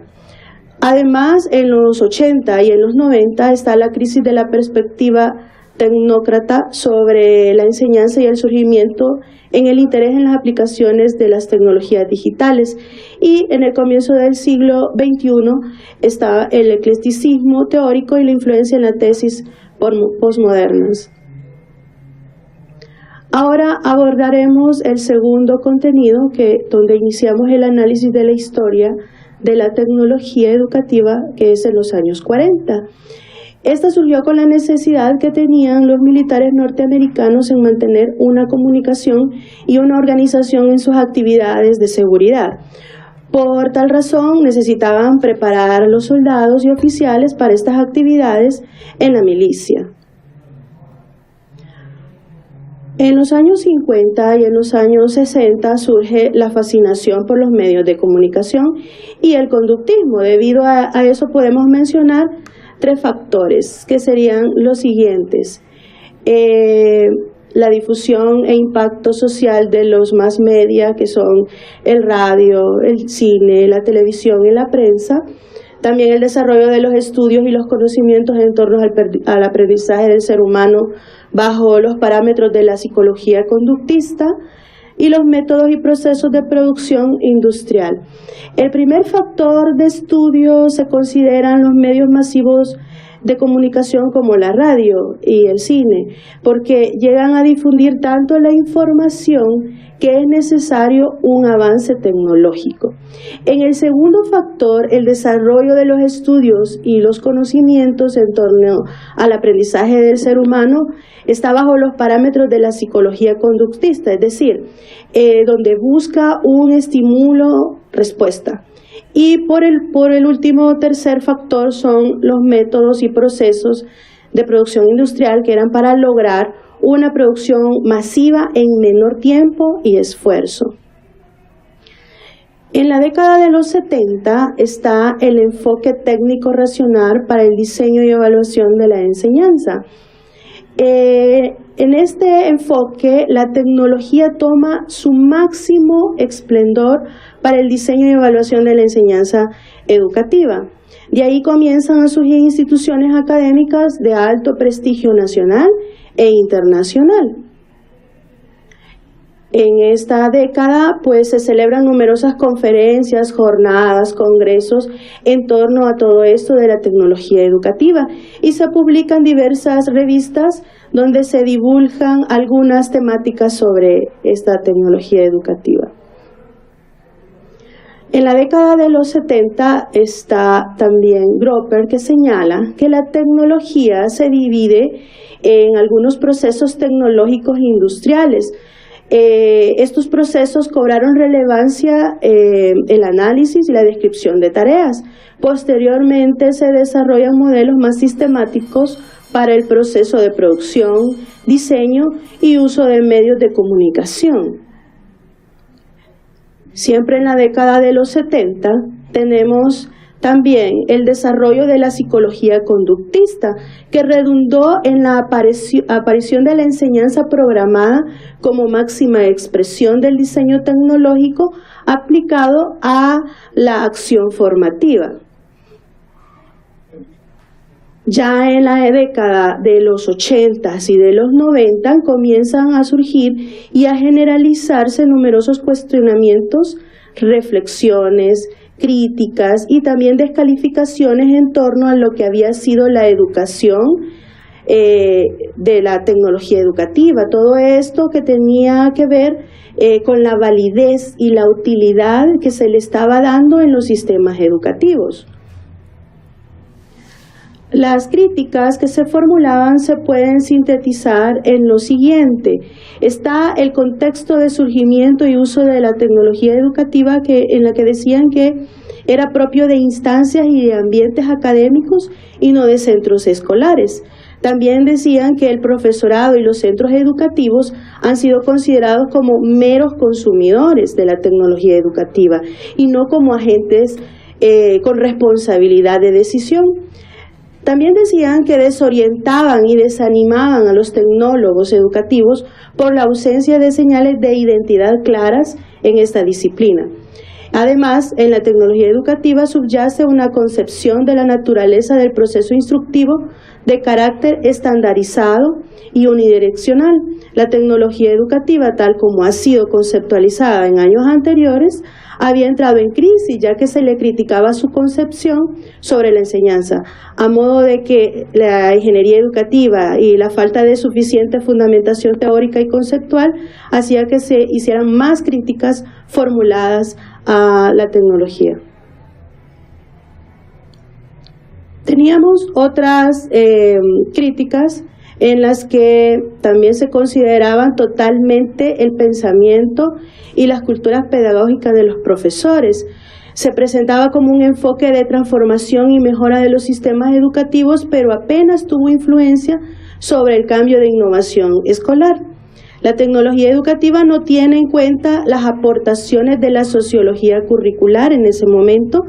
Además, en los 80 y en los 90 está la crisis de la perspectiva tecnócrata sobre la enseñanza y el surgimiento en el interés en las aplicaciones de las tecnologías digitales. Y en el comienzo del siglo XXI está el eclecticismo teórico y la influencia en la tesis postmodernas. Ahora abordaremos el segundo contenido, donde iniciamos el análisis de la historia de la tecnología educativa, que es en los años 40. Esta surgió con la necesidad que tenían los militares norteamericanos en mantener una comunicación y una organización en sus actividades de seguridad. Por tal razón, necesitaban preparar a los soldados y oficiales para estas actividades en la milicia. En los años 50 y en los años 60 surge la fascinación por los medios de comunicación y el conductismo. Debido a eso podemos mencionar tres factores, que serían los siguientes. La difusión e impacto social de los mass media, que son el radio, el cine, la televisión y la prensa. También el desarrollo de los estudios y los conocimientos en torno al aprendizaje del ser humano bajo los parámetros de la psicología conductista y los métodos y procesos de producción industrial. El primer factor de estudio se consideran los medios masivos de comunicación como la radio y el cine, porque llegan a difundir tanto la información que es necesario un avance tecnológico. En el segundo factor, el desarrollo de los estudios y los conocimientos en torno al aprendizaje del ser humano está bajo los parámetros de la psicología conductista, es decir, donde busca un estímulo-respuesta. Y por el último tercer factor son los métodos y procesos de producción industrial que eran para lograr una producción masiva en menor tiempo y esfuerzo. En la década de los 70 está el enfoque técnico-racional para el diseño y evaluación de la enseñanza. En este enfoque, la tecnología toma su máximo esplendor para el diseño y evaluación de la enseñanza educativa. De ahí comienzan a surgir instituciones académicas de alto prestigio nacional e internacional. En esta década, pues, se celebran numerosas conferencias, jornadas, congresos en torno a todo esto de la tecnología educativa y se publican diversas revistas donde se divulgan algunas temáticas sobre esta tecnología educativa. En la década de los 70 está también Gropper, que señala que la tecnología se divide en algunos procesos tecnológicos industriales. Estos procesos cobraron relevancia el análisis y la descripción de tareas. Posteriormente se desarrollan modelos más sistemáticos para el proceso de producción, diseño y uso de medios de comunicación. Siempre en la década de los 70 tenemos también el desarrollo de la psicología conductista, que redundó en la aparición de la enseñanza programada como máxima expresión del diseño tecnológico aplicado a la acción formativa. Ya en la década de los 80s y de los 90 comienzan a surgir y a generalizarse numerosos cuestionamientos, reflexiones, críticas y también descalificaciones en torno a lo que había sido la educación de la tecnología educativa. Todo esto que tenía que ver con la validez y la utilidad que se le estaba dando en los sistemas educativos. Las críticas que se formulaban se pueden sintetizar en lo siguiente. Está el contexto de surgimiento y uso de la tecnología educativa en la que decían que era propio de instancias y de ambientes académicos y no de centros escolares. También decían que el profesorado y los centros educativos han sido considerados como meros consumidores de la tecnología educativa y no como agentes con responsabilidad de decisión. También decían que desorientaban y desanimaban a los tecnólogos educativos por la ausencia de señales de identidad claras en esta disciplina. Además, en la tecnología educativa subyace una concepción de la naturaleza del proceso instructivo de carácter estandarizado y unidireccional. La tecnología educativa, tal como ha sido conceptualizada en años anteriores, había entrado en crisis, ya que se le criticaba su concepción sobre la enseñanza, a modo de que la ingeniería educativa y la falta de suficiente fundamentación teórica y conceptual hacía que se hicieran más críticas formuladas a la tecnología. Teníamos otras críticas en las que también se consideraban totalmente el pensamiento y las culturas pedagógicas de los profesores. Se presentaba como un enfoque de transformación y mejora de los sistemas educativos, pero apenas tuvo influencia sobre el cambio de innovación escolar. La tecnología educativa no tiene en cuenta las aportaciones de la sociología curricular en ese momento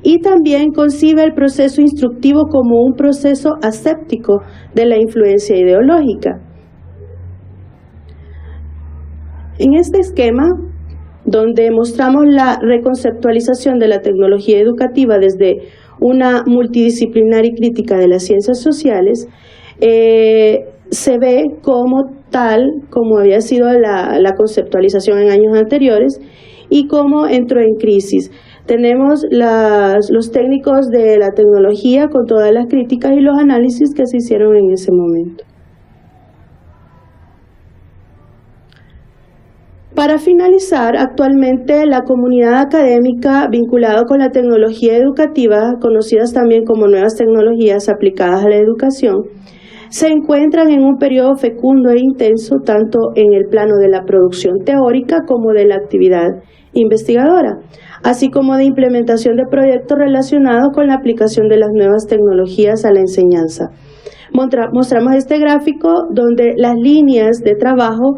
y también concibe el proceso instructivo como un proceso aséptico de la influencia ideológica. En este esquema, donde mostramos la reconceptualización de la tecnología educativa desde una multidisciplinar y crítica de las ciencias sociales, se ve como tal como había sido la conceptualización en años anteriores y cómo entró en crisis. Tenemos los técnicos de la tecnología con todas las críticas y los análisis que se hicieron en ese momento. Para finalizar, actualmente la comunidad académica vinculada con la tecnología educativa, conocidas también como nuevas tecnologías aplicadas a la educación, se encuentran en un periodo fecundo e intenso tanto en el plano de la producción teórica como de la actividad investigadora, así como de implementación de proyectos relacionados con la aplicación de las nuevas tecnologías a la enseñanza. Mostramos este gráfico donde las líneas de trabajo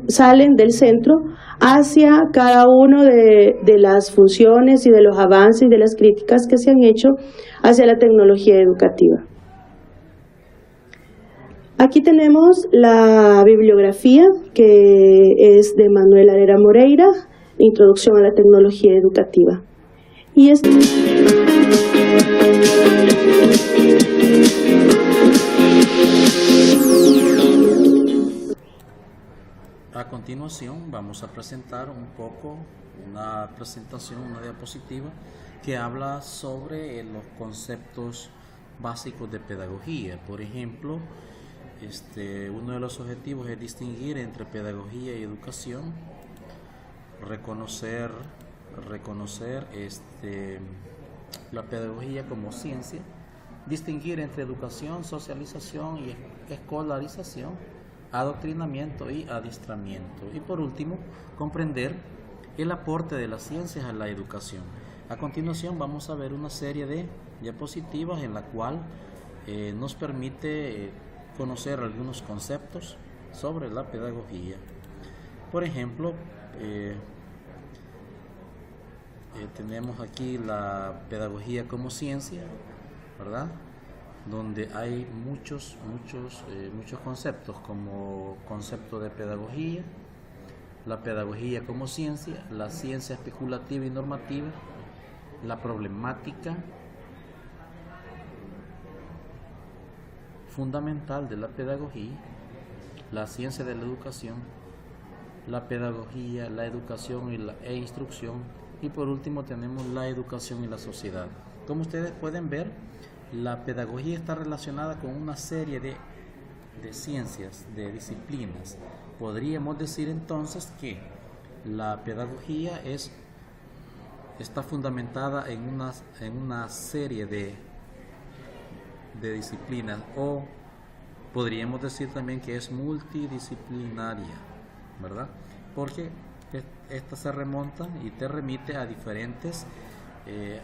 salen del centro hacia cada una de las funciones y de los avances y de las críticas que se han hecho hacia la tecnología educativa. Aquí tenemos la bibliografía que es de Manuel Arera Moreira, Introducción a la Tecnología Educativa. Y
a continuación vamos a presentar un poco una diapositiva que habla sobre los conceptos básicos de pedagogía. Por ejemplo, uno de los objetivos es distinguir entre pedagogía y educación, reconocer la pedagogía como ciencia, distinguir entre educación, socialización y escolarización, adoctrinamiento y adiestramiento, y por último, comprender el aporte de las ciencias a la educación. A continuación vamos a ver una serie de diapositivas en la cual nos permite conocer algunos conceptos sobre la pedagogía. Por ejemplo, tenemos aquí la pedagogía como ciencia, ¿verdad? Donde hay muchos conceptos, como concepto de pedagogía, la pedagogía como ciencia, la ciencia especulativa y normativa, la problemática fundamental de la pedagogía, la ciencia de la educación, la pedagogía, la educación e instrucción, y por último tenemos la educación y la sociedad. Como ustedes pueden ver, la pedagogía está relacionada con una serie de ciencias, de disciplinas. Podríamos decir entonces que la pedagogía está fundamentada en una serie de disciplinas, o podríamos decir también que es multidisciplinaria, ¿verdad? Porque esta se remonta y te remite a diferentes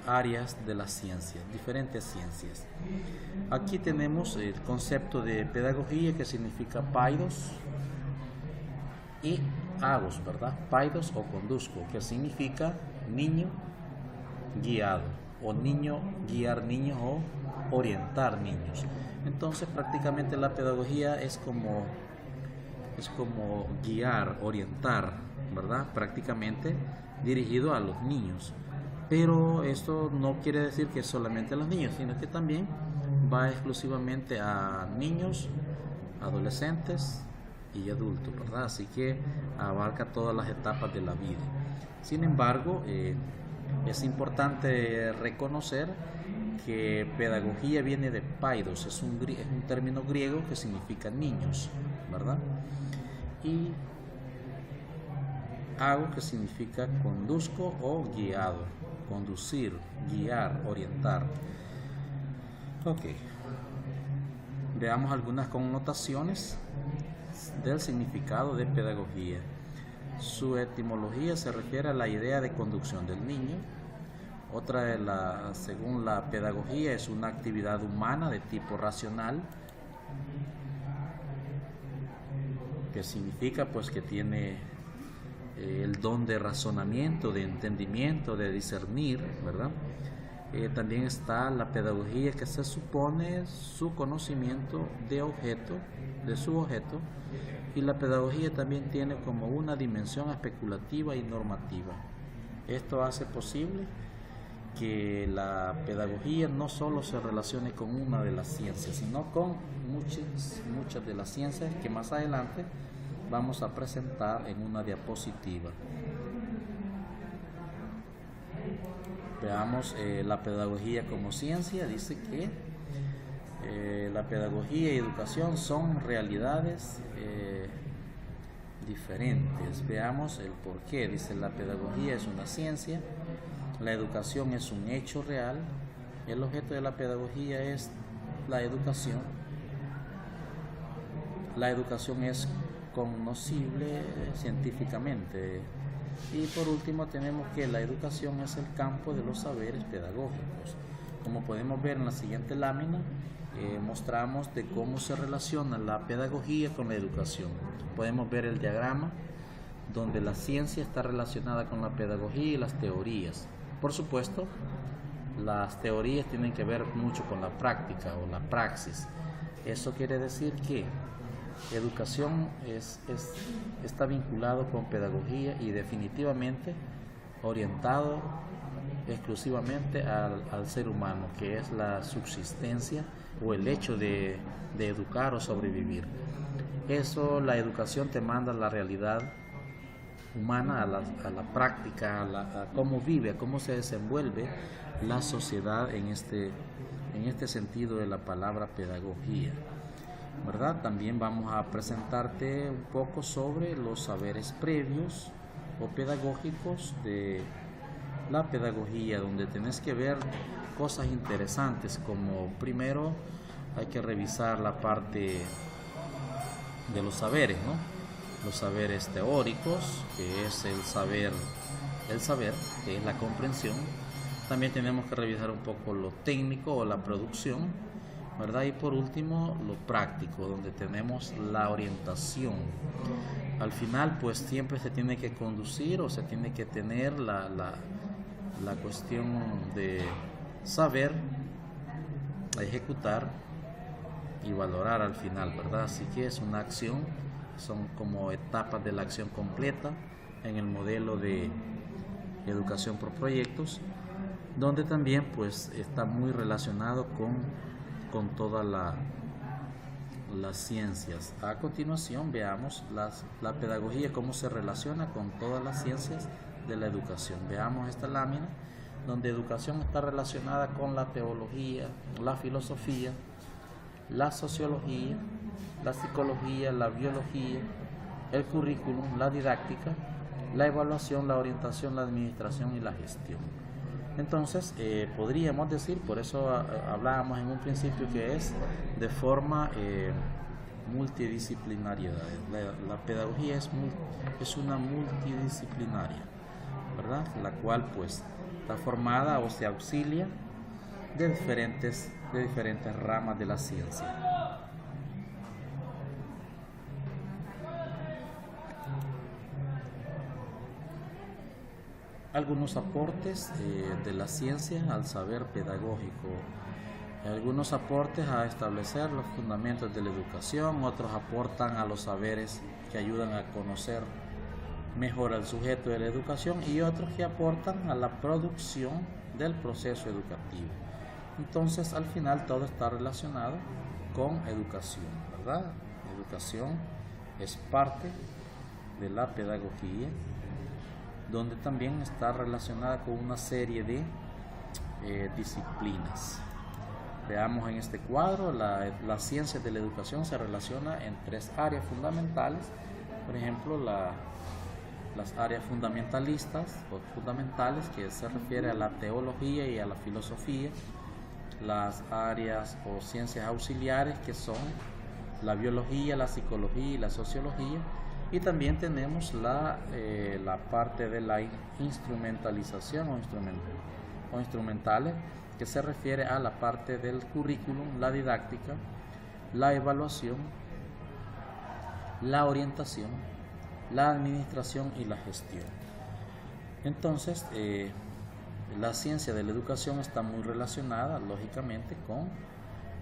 áreas de las ciencias, diferentes ciencias. Aquí tenemos el concepto de pedagogía, que significa paidos y agos, ¿verdad? Paidos o conduzco, que significa niño guiado, o guiar niños, o orientar niños. Entonces prácticamente la pedagogía es como guiar, orientar, ¿verdad? Prácticamente dirigido a los niños. Pero esto no quiere decir que solamente a los niños, sino que también va exclusivamente a niños, adolescentes y adultos, ¿verdad? Así que abarca todas las etapas de la vida. Sin embargo, es importante reconocer que pedagogía viene de paidos, es un término griego que significa niños, ¿verdad? Y hago, que significa conduzco o guiado, conducir, guiar, orientar. Ok, veamos algunas connotaciones del significado de pedagogía. Su etimología se refiere a la idea de conducción del niño. Otra, según la pedagogía, es una actividad humana de tipo racional, que significa pues que tiene el don de razonamiento, de entendimiento, de discernir, ¿verdad? También está la pedagogía, que se supone su conocimiento de su objeto, y la pedagogía también tiene como una dimensión especulativa y normativa. Esto hace posible que la pedagogía no solo se relacione con una de las ciencias, sino con muchas de las ciencias que más adelante vamos a presentar en una diapositiva. Veamos la pedagogía como ciencia. Dice que la pedagogía y educación son realidades diferentes. Veamos el por qué. Dice: la pedagogía es una ciencia, la educación es un hecho real. El objeto de la pedagogía es la educación. La educación es conocible científicamente. Y por último tenemos que la educación es el campo de los saberes pedagógicos. Como podemos ver en la siguiente lámina, mostramos de cómo se relaciona la pedagogía con la educación. Podemos ver el diagrama donde la ciencia está relacionada con la pedagogía y las teorías. Por supuesto, las teorías tienen que ver mucho con la práctica o la praxis. Eso quiere decir que educación está vinculado con pedagogía y definitivamente orientado exclusivamente al ser humano, que es la subsistencia o el hecho de educar o sobrevivir. Eso, la educación te manda a la realidad humana, a la práctica, a cómo vive, a cómo se desenvuelve la sociedad en este sentido de la palabra pedagogía, ¿verdad? También vamos a presentarte un poco sobre los saberes previos o pedagógicos de la pedagogía, donde tenés que ver cosas interesantes, como primero hay que revisar la parte de los saberes, ¿no? Los saberes teóricos, que es el saber, que es la comprensión. También tenemos que revisar un poco lo técnico o la producción, ¿verdad? Y por último, lo práctico, donde tenemos la orientación. Al final, pues siempre se tiene que conducir o se tiene que tener la cuestión de saber, ejecutar y valorar al final, ¿verdad? Así que es una acción, son como etapas de la acción completa en el modelo de educación por proyectos, donde también pues está muy relacionado con todas las ciencias. A continuación veamos la pedagogía, cómo se relaciona con todas las ciencias de la educación. Veamos esta lámina donde educación está relacionada con la teología, la filosofía, la sociología, la psicología, la biología, el currículum, la didáctica, la evaluación, la orientación, la administración y la gestión. Entonces, podríamos decir, por eso hablábamos en un principio que es de forma multidisciplinaria. La pedagogía es una multidisciplinaria, ¿verdad? La cual pues está formada o se auxilia de diferentes ramas de la ciencia. Algunos aportes de la ciencia al saber pedagógico. Algunos aportes a establecer los fundamentos de la educación, otros aportan a los saberes que ayudan a conocer mejor al sujeto de la educación y otros que aportan a la producción del proceso educativo. Entonces, al final todo está relacionado con educación, ¿verdad? Educación es parte de la pedagogía, donde también está relacionada con una serie de disciplinas. Veamos en este cuadro, la ciencia de la educación se relaciona en tres áreas fundamentales. Por ejemplo, las áreas fundamentalistas o fundamentales, que se refiere a la teología y a la filosofía. Las áreas o ciencias auxiliares, que son la biología, la psicología y la sociología. Y también tenemos la parte de la instrumentalización o instrumentales, que se refiere a la parte del currículum, la didáctica, la evaluación, la orientación, la administración y la gestión. Entonces, la ciencia de la educación está muy relacionada, lógicamente, con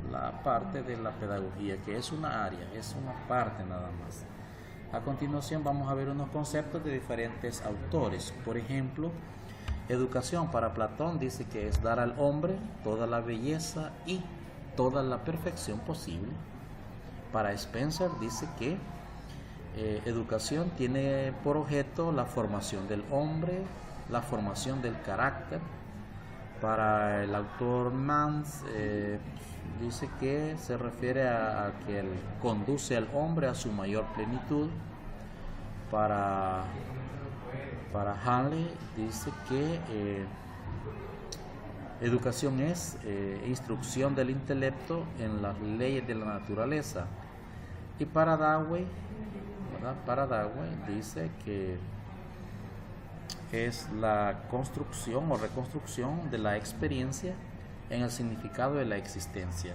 la parte de la pedagogía, que es una área, es una parte nada más. A continuación vamos a ver unos conceptos de diferentes autores. Por ejemplo, educación para Platón dice que es dar al hombre toda la belleza y toda la perfección posible. Para Spencer dice que educación tiene por objeto la formación del hombre, la formación del carácter, Para el autor Mans, dice que se refiere a que él conduce al hombre a su mayor plenitud. Para Hanley dice que educación es instrucción del intelecto en las leyes de la naturaleza. Y para Dewey, ¿verdad? Para Dewey dice que es la construcción o reconstrucción de la experiencia en el significado de la existencia.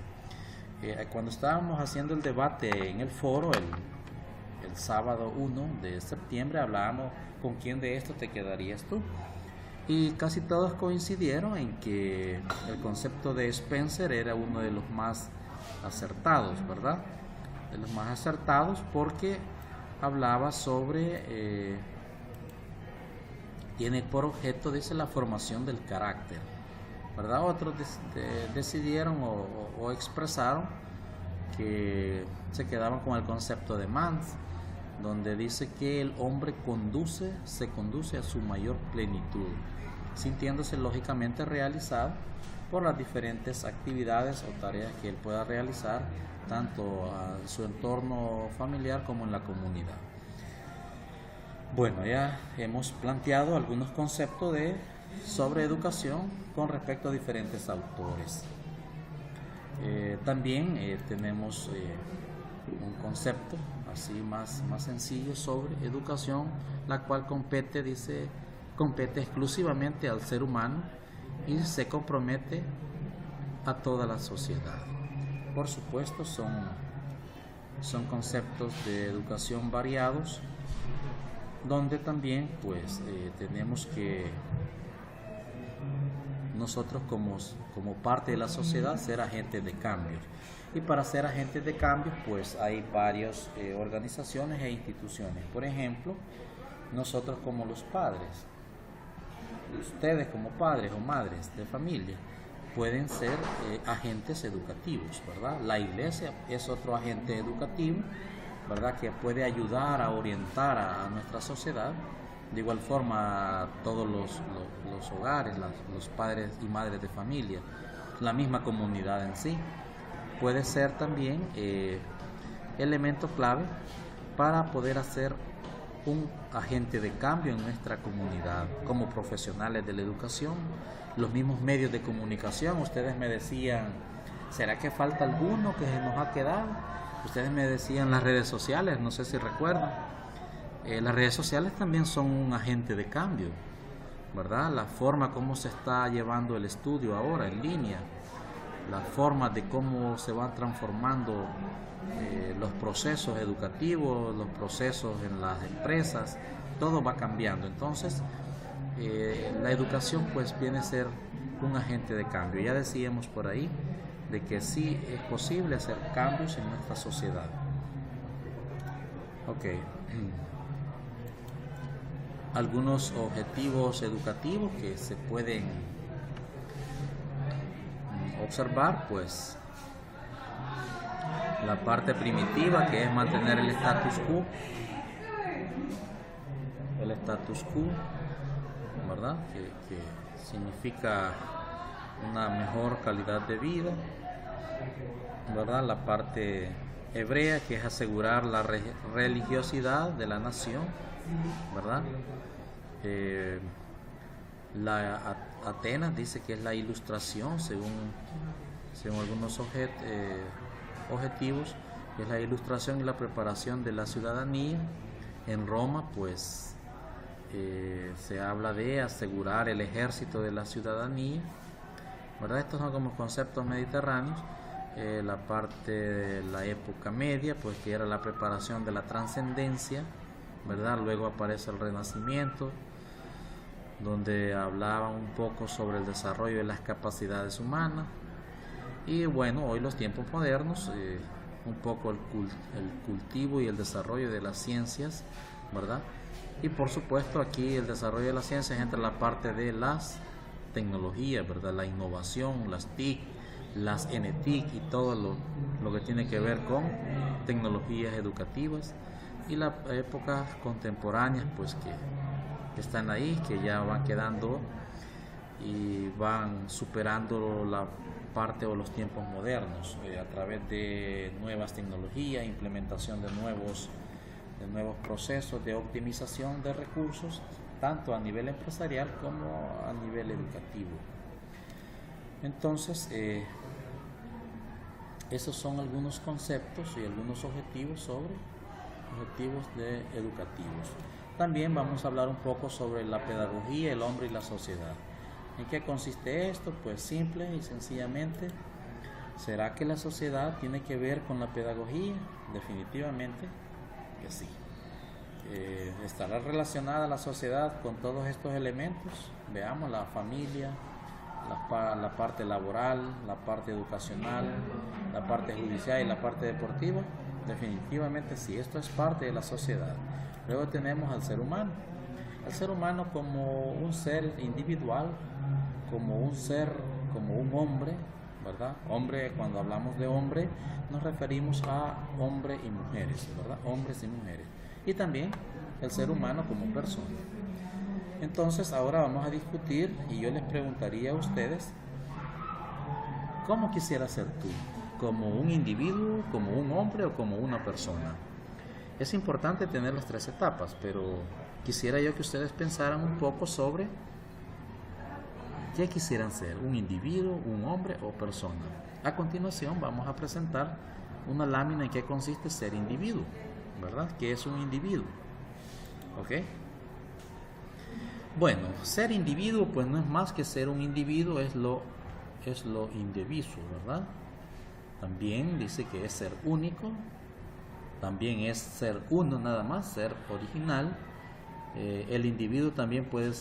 Cuando estábamos haciendo el debate en el foro el sábado 1 de septiembre, hablábamos con quién de esto te quedarías tú, y casi todos coincidieron en que el concepto de Spencer era uno de los más acertados, ¿verdad? De los más acertados, porque hablaba sobre tiene por objeto, dice, la formación del carácter, ¿verdad? Otros decidieron o expresaron que se quedaban con el concepto de Mans, donde dice que el hombre se conduce a su mayor plenitud, sintiéndose lógicamente realizado por las diferentes actividades o tareas que él pueda realizar, tanto a su entorno familiar como en la comunidad. Bueno, ya hemos planteado algunos conceptos sobre educación con respecto a diferentes autores. También tenemos un concepto así más sencillo sobre educación, la cual compete exclusivamente al ser humano y se compromete a toda la sociedad. Por supuesto, son conceptos de educación variados, donde también pues tenemos que nosotros como parte de la sociedad ser agentes de cambio, y para ser agentes de cambio pues hay varias organizaciones e instituciones. Por ejemplo, nosotros como los padres, ustedes como padres o madres de familia pueden ser agentes educativos, ¿verdad? La iglesia es otro agente educativo, ¿verdad?, que puede ayudar a orientar a nuestra sociedad. De igual forma, todos los hogares, los padres y madres de familia, la misma comunidad en sí, puede ser también elemento clave para poder hacer un agente de cambio en nuestra comunidad. Como profesionales de la educación, los mismos medios de comunicación, ustedes me decían, ¿será que falta alguno que se nos ha quedado? Ustedes me decían las redes sociales, no sé si recuerdan. Las redes sociales también son un agente de cambio, ¿verdad? La forma como se está llevando el estudio ahora en línea, la forma de cómo se van transformando los procesos educativos, los procesos en las empresas, todo va cambiando. Entonces, la educación pues viene a ser un agente de cambio. Ya decíamos por ahí de que sí es posible hacer cambios en nuestra sociedad. Ok. Algunos objetivos educativos que se pueden observar, pues la parte primitiva, que es mantener el status quo, ¿verdad? Que significa una mejor calidad de vida, ¿verdad? La parte hebrea, que es asegurar la religiosidad de la nación, ¿verdad? La Atenas dice que es la ilustración, según algunos objetivos, que es la ilustración y la preparación de la ciudadanía. En Roma, pues se habla de asegurar el ejército de la ciudadanía, ¿verdad? Estos son como conceptos mediterráneos. La parte de la época media, pues que era la preparación de la trascendencia, ¿verdad? Luego aparece el Renacimiento, donde hablaba un poco sobre el desarrollo de las capacidades humanas. Y bueno, hoy los tiempos modernos, un poco el cultivo y el desarrollo de las ciencias, ¿verdad? Y por supuesto aquí el desarrollo de las ciencias entra la parte de las tecnologías, ¿verdad? La innovación, las TIC, las NTIC y todo lo que tiene que ver con tecnologías educativas. Y las épocas contemporáneas, pues que están ahí, que ya van quedando, y van superando la parte o los tiempos modernos a través de nuevas tecnologías, implementación de nuevos procesos de optimización de recursos, tanto a nivel empresarial como a nivel educativo. Entonces, esos son algunos conceptos y algunos objetivos educativos. También vamos a hablar un poco sobre la pedagogía, el hombre y la sociedad. ¿En qué consiste esto? Pues simple y sencillamente, ¿será que la sociedad tiene que ver con la pedagogía? Definitivamente que sí. ¿Estará relacionada la sociedad con todos estos elementos? Veamos la familia, la parte laboral, la parte educacional, la parte judicial y la parte deportiva. Definitivamente sí, esto es parte de la sociedad. Luego tenemos al ser humano como un ser individual, como un hombre, ¿verdad? Hombre, cuando hablamos de hombre, nos referimos a hombres y mujeres, ¿verdad? Hombres y mujeres. Y también el ser humano como persona. Entonces, ahora vamos a discutir y yo les preguntaría a ustedes, ¿cómo quisieras ser tú? ¿Como un individuo, como un hombre o como una persona? Es importante tener las tres etapas, pero quisiera yo que ustedes pensaran un poco sobre qué quisieran ser, un individuo, un hombre o persona. A continuación vamos a presentar una lámina en qué consiste ser individuo, ¿verdad? ¿Qué es un individuo? ¿Ok? Bueno, ser individuo pues no es más que ser un individuo, es lo indiviso, ¿verdad? También dice que es ser único, también es ser uno nada más, ser original. El individuo también puede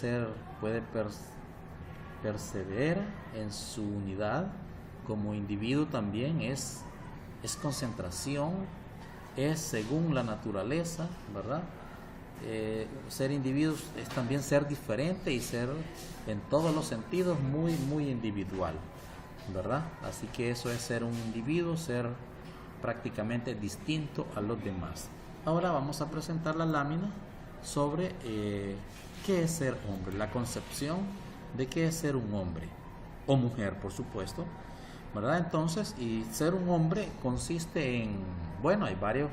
perseverar en su unidad. Como individuo también es concentración, es según la naturaleza, ¿verdad? Ser individuo es también ser diferente y ser en todos los sentidos muy, muy individual, ¿verdad? Así que eso es ser un individuo, ser prácticamente distinto a los demás. Ahora vamos a presentar la lámina sobre qué es ser hombre, la concepción de qué es ser un hombre o mujer, por supuesto, ¿verdad? Entonces, y ser un hombre consiste en, bueno, hay varios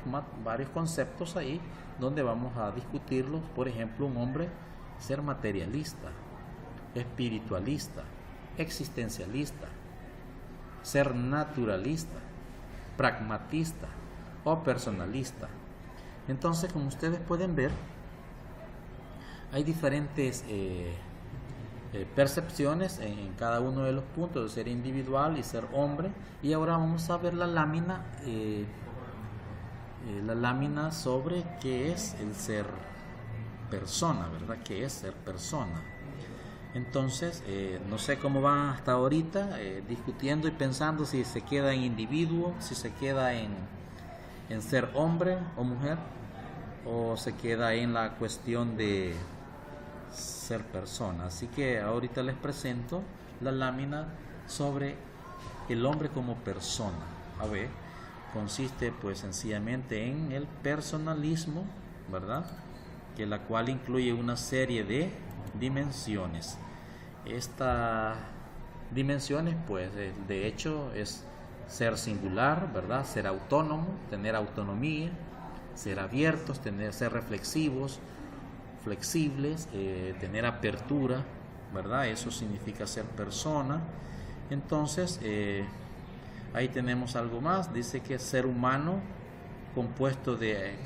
conceptos ahí donde vamos a discutirlos. Por ejemplo, un hombre, ser materialista, espiritualista, existencialista, ser naturalista, pragmatista o personalista. Entonces, como ustedes pueden ver, hay diferentes percepciones en cada uno de los puntos de ser individual y ser hombre. Y ahora vamos a ver la lámina sobre qué es el ser persona, ¿verdad? ¿Qué es ser persona? Entonces, no sé cómo van hasta ahorita discutiendo y pensando si se queda en individuo, si se queda en ser hombre o mujer, o se queda en la cuestión de ser persona. Así que ahorita les presento la lámina sobre el hombre como persona. A ver, consiste pues sencillamente en el personalismo, ¿verdad? Que la cual incluye una serie de dimensiones. Estas dimensiones pues de hecho es ser singular, ¿verdad? Ser autónomo, tener autonomía, ser abiertos, ser reflexivos, flexibles, tener apertura, ¿verdad? Eso significa ser persona. Entonces, ahí tenemos algo más. Dice que es ser humano compuesto de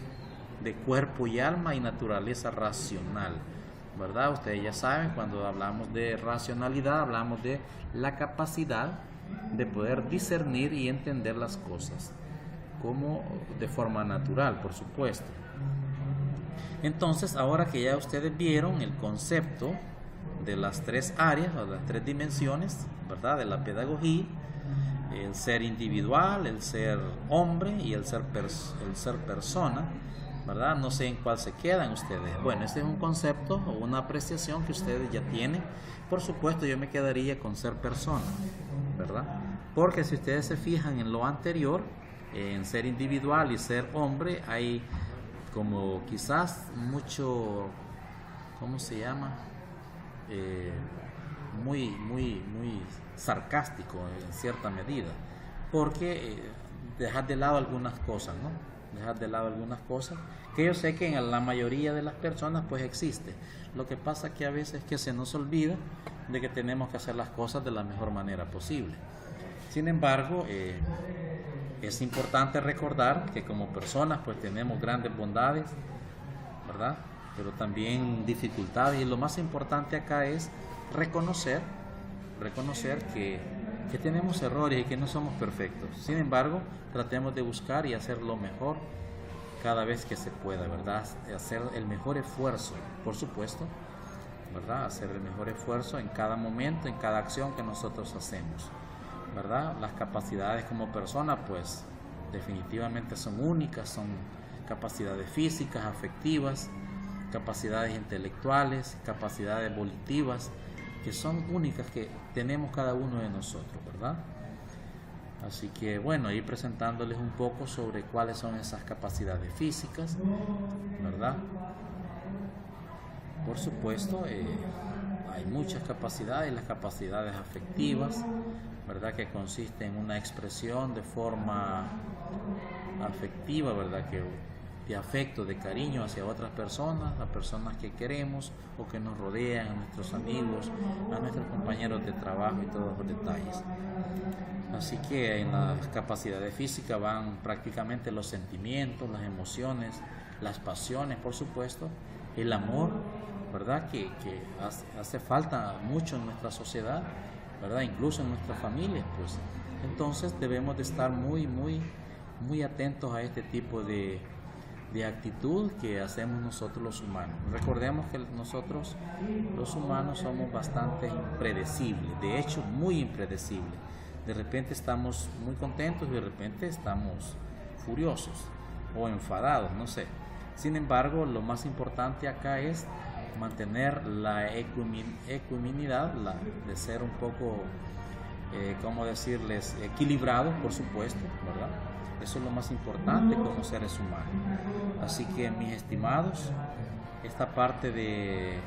cuerpo y alma y naturaleza racional, ¿verdad? Ustedes ya saben, cuando hablamos de racionalidad, hablamos de la capacidad de poder discernir y entender las cosas, como de forma natural, por supuesto. Entonces, ahora que ya ustedes vieron el concepto de las tres áreas o las tres dimensiones, ¿verdad?, de la pedagogía, el ser individual, el ser hombre y el ser persona, ¿verdad? No sé en cuál se quedan ustedes. Bueno, este es un concepto o una apreciación que ustedes ya tienen. Por supuesto, yo me quedaría con ser persona, ¿verdad? Porque si ustedes se fijan en lo anterior, en ser individual y ser hombre, hay como quizás mucho, ¿cómo se llama? muy sarcástico en cierta medida, porque dejar de lado algunas cosas, ¿no? Dejar de lado algunas cosas que yo sé que en la mayoría de las personas pues existe. Lo que pasa es que a veces que se nos olvida de que tenemos que hacer las cosas de la mejor manera posible. Sin embargo, es importante recordar que como personas pues tenemos grandes bondades, ¿verdad? Pero también dificultades, y lo más importante acá es reconocer que tenemos errores y que no somos perfectos. Sin embargo, tratemos de buscar y hacer lo mejor cada vez que se pueda, ¿verdad? Hacer el mejor esfuerzo, por supuesto, ¿verdad? Hacer el mejor esfuerzo en cada momento, en cada acción que nosotros hacemos, ¿verdad? Las capacidades como persona, pues, definitivamente son únicas, son capacidades físicas, afectivas, capacidades intelectuales, capacidades volitivas, que son únicas que tenemos cada uno de nosotros, ¿verdad? Así que bueno, ir presentándoles un poco sobre cuáles son esas capacidades físicas, ¿verdad? Por supuesto, hay muchas capacidades, las capacidades afectivas, ¿verdad? Que consiste en una expresión de forma afectiva, ¿verdad? De afecto, de cariño hacia otras personas, a personas que queremos o que nos rodean, a nuestros amigos, a nuestros compañeros de trabajo y todos los detalles. Así que en las capacidades físicas van prácticamente los sentimientos, las emociones, las pasiones, por supuesto, el amor, ¿verdad? Que hace falta mucho en nuestra sociedad, ¿verdad? Incluso en nuestra familia, pues. Entonces debemos de estar muy atentos a este tipo de actitud que hacemos nosotros los humanos. Recordemos que nosotros los humanos somos bastante impredecibles, de hecho muy impredecibles. De repente estamos muy contentos y de repente estamos furiosos o enfadados, no sé. Sin embargo, lo más importante acá es mantener la ecuanimidad, de ser un poco, ¿cómo decirles?, equilibrados, por supuesto, ¿verdad? Eso es lo más importante como seres humanos. Así que, mis estimados, esta parte de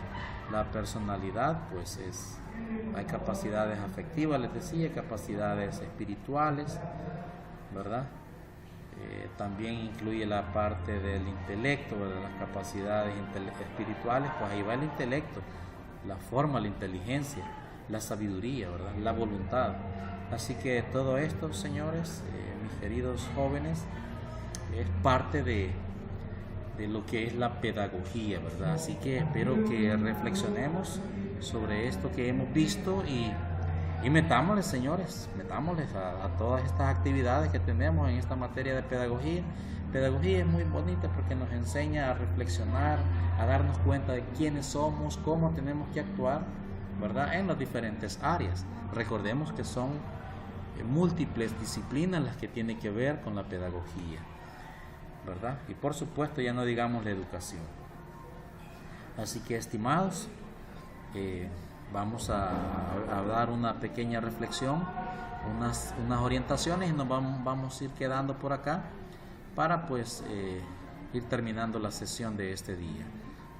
la personalidad, pues hay capacidades afectivas, les decía, capacidades espirituales, ¿verdad? También incluye la parte del intelecto, ¿verdad? Las capacidades espirituales, pues ahí va el intelecto, la forma, la inteligencia, la sabiduría, ¿verdad? La voluntad. Así que todo esto, señores, mis queridos jóvenes, es parte de lo que es la pedagogía, ¿verdad? Así que espero que reflexionemos sobre esto que hemos visto y metámosle, señores, a todas estas actividades que tenemos en esta materia de pedagogía. Pedagogía es muy bonita porque nos enseña a reflexionar, a darnos cuenta de quiénes somos, cómo tenemos que actuar, ¿verdad? En las diferentes áreas. Recordemos que son múltiples disciplinas las que tienen que ver con la pedagogía, ¿verdad? Y por supuesto ya no digamos la educación. Así que, estimados, vamos a dar una pequeña reflexión, unas orientaciones, y nos vamos a ir quedando por acá para pues ir terminando la sesión de este día,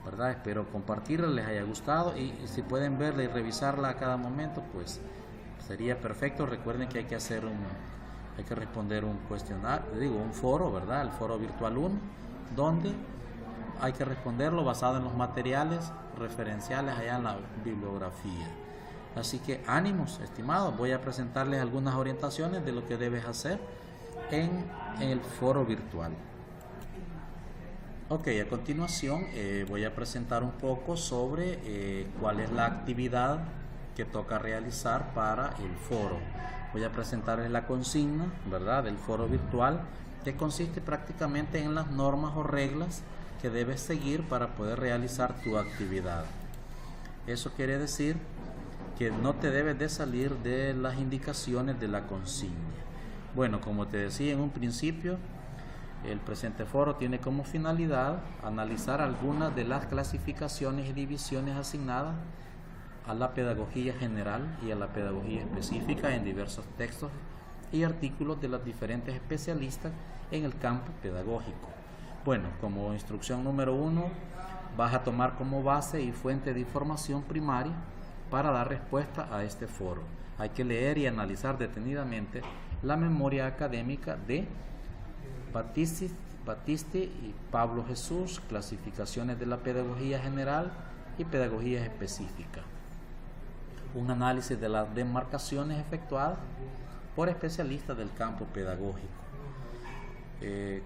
¿verdad? Espero compartirla, les haya gustado, y si pueden verla y revisarla a cada momento, pues sería perfecto. Recuerden que hay que responder un cuestionario, un foro, ¿verdad? El foro virtual 1, donde hay que responderlo basado en los materiales referenciales allá en la bibliografía. Así que ánimos, estimados, voy a presentarles algunas orientaciones de lo que debes hacer en el foro virtual. Ok, a continuación voy a presentar un poco sobre cuál es la actividad que toca realizar para el foro. Voy a presentarles la consigna, ¿verdad?, del foro virtual, que consiste prácticamente en las normas o reglas que debes seguir para poder realizar tu actividad. Eso quiere decir que no te debes de salir de las indicaciones de la consigna. Bueno, como te decía en un principio, el presente foro tiene como finalidad analizar algunas de las clasificaciones y divisiones asignadas a la pedagogía general y a la pedagogía específica en diversos textos y artículos de los diferentes especialistas en el campo pedagógico. Bueno, como instrucción número 1, vas a tomar como base y fuente de información primaria para dar respuesta a este foro. Hay que leer y analizar detenidamente la memoria académica de Battisti y Pablo Jesús, clasificaciones de la pedagogía general y pedagogía específica. Un análisis de las demarcaciones efectuadas por especialistas del campo pedagógico.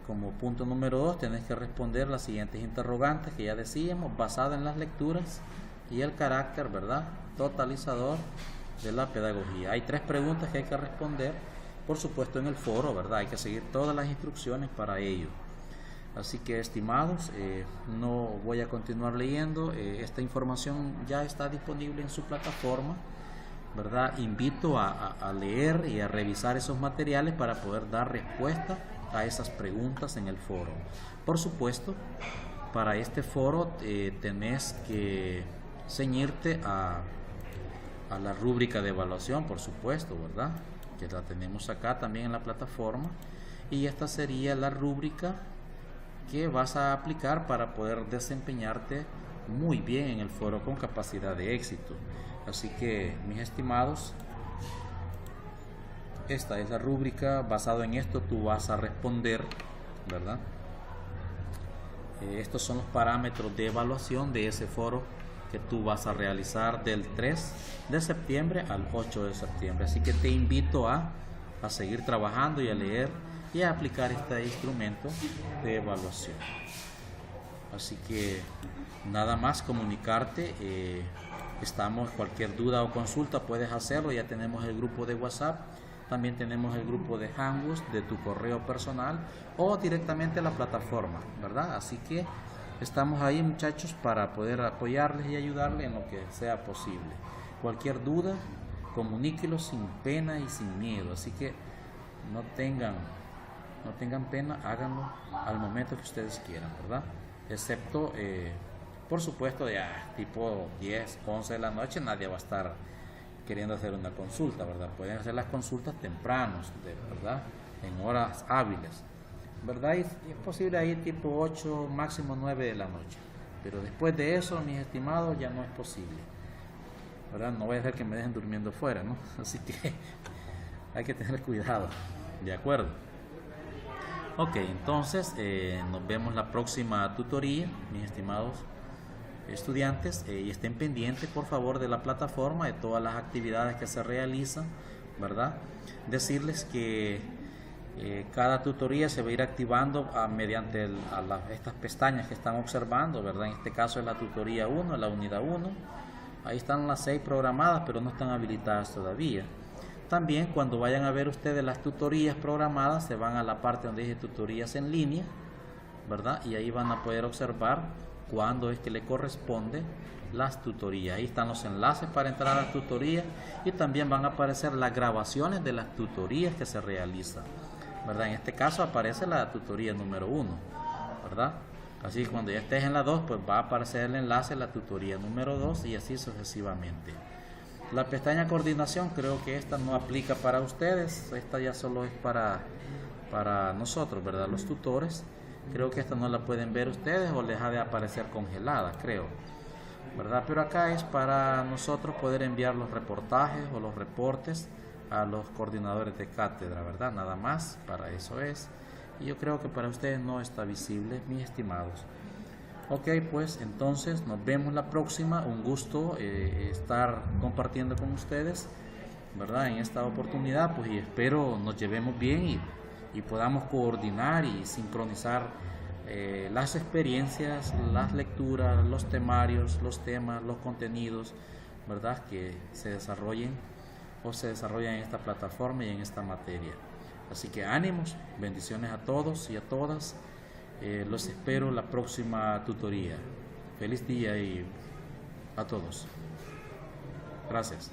Como punto número 2, tenés que responder las siguientes interrogantes que ya decíamos, basadas en las lecturas y el carácter, ¿verdad?, totalizador de la pedagogía. Hay 3 preguntas que hay que responder, por supuesto, en el foro, ¿verdad? Hay que seguir todas las instrucciones para ello. Así que, estimados, no voy a continuar leyendo. Esta información ya está disponible en su plataforma, ¿verdad? Invito a leer y a revisar esos materiales para poder dar respuesta a esas preguntas en el foro. Por supuesto, para este foro tenés que ceñirte a la rúbrica de evaluación, por supuesto, ¿verdad?, que la tenemos acá también en la plataforma, y esta sería la rúbrica que vas a aplicar para poder desempeñarte muy bien en el foro con capacidad de éxito. Así que, mis estimados, esta es la rúbrica. Basado en esto tú vas a responder, ¿verdad? Estos son los parámetros de evaluación de ese foro que tú vas a realizar del 3 de septiembre al 8 de septiembre. Así que te invito a seguir trabajando y a leer y a aplicar este instrumento de evaluación. Así que nada más comunicarte. Cualquier duda o consulta puedes hacerlo. Ya tenemos el grupo de WhatsApp, también tenemos el grupo de Hangouts de tu correo personal o directamente la plataforma, ¿verdad? Así que estamos ahí, muchachos, para poder apoyarles y ayudarles en lo que sea posible. Cualquier duda, comuníquelo sin pena y sin miedo. Así que no tengan pena, háganlo al momento que ustedes quieran, ¿verdad? Excepto, por supuesto, ya tipo 10, 11 de la noche, nadie va a estar queriendo hacer una consulta, ¿verdad? Pueden hacer las consultas tempranos, ¿verdad?, en horas hábiles, ¿verdad? Y es posible ahí tipo 8, máximo 9 de la noche. Pero después de eso, mis estimados, ya no es posible, ¿verdad? No voy a hacer que me dejen durmiendo fuera, ¿no? Así que hay que tener cuidado, ¿de acuerdo? Ok, entonces nos vemos la próxima tutoría, mis estimados estudiantes, y estén pendientes, por favor, de la plataforma, de todas las actividades que se realizan, ¿verdad? Decirles que cada tutoría se va a ir activando mediante estas pestañas que están observando, ¿verdad? En este caso es la tutoría 1, la unidad 1. Ahí están las 6 programadas, pero no están habilitadas todavía. También, cuando vayan a ver ustedes las tutorías programadas, se van a la parte donde dice tutorías en línea, ¿verdad? Y ahí van a poder observar cuándo es que le corresponde las tutorías. Ahí están los enlaces para entrar a la tutoría y también van a aparecer las grabaciones de las tutorías que se realizan, ¿verdad? En este caso aparece la tutoría número 1, ¿verdad? Así que cuando ya estés en la 2, pues va a aparecer el enlace a la tutoría número 2 y así sucesivamente. La pestaña coordinación, creo que esta no aplica para ustedes, esta ya solo es para nosotros, ¿verdad?, los tutores. Creo que esta no la pueden ver ustedes o les ha de aparecer congelada, creo, ¿verdad? Pero acá es para nosotros poder enviar los reportajes o los reportes a los coordinadores de cátedra, ¿verdad? Nada más, para eso es. Y yo creo que para ustedes no está visible, mis estimados. Ok, pues entonces nos vemos la próxima. Un gusto estar compartiendo con ustedes, ¿verdad?, en esta oportunidad, pues, y espero nos llevemos bien y podamos coordinar y sincronizar las experiencias, las lecturas, los temarios, los temas, los contenidos, ¿verdad?, que se desarrollan en esta plataforma y en esta materia. Así que ánimos, bendiciones a todos y a todas. Los espero la próxima tutoría. Feliz día y a todos. Gracias.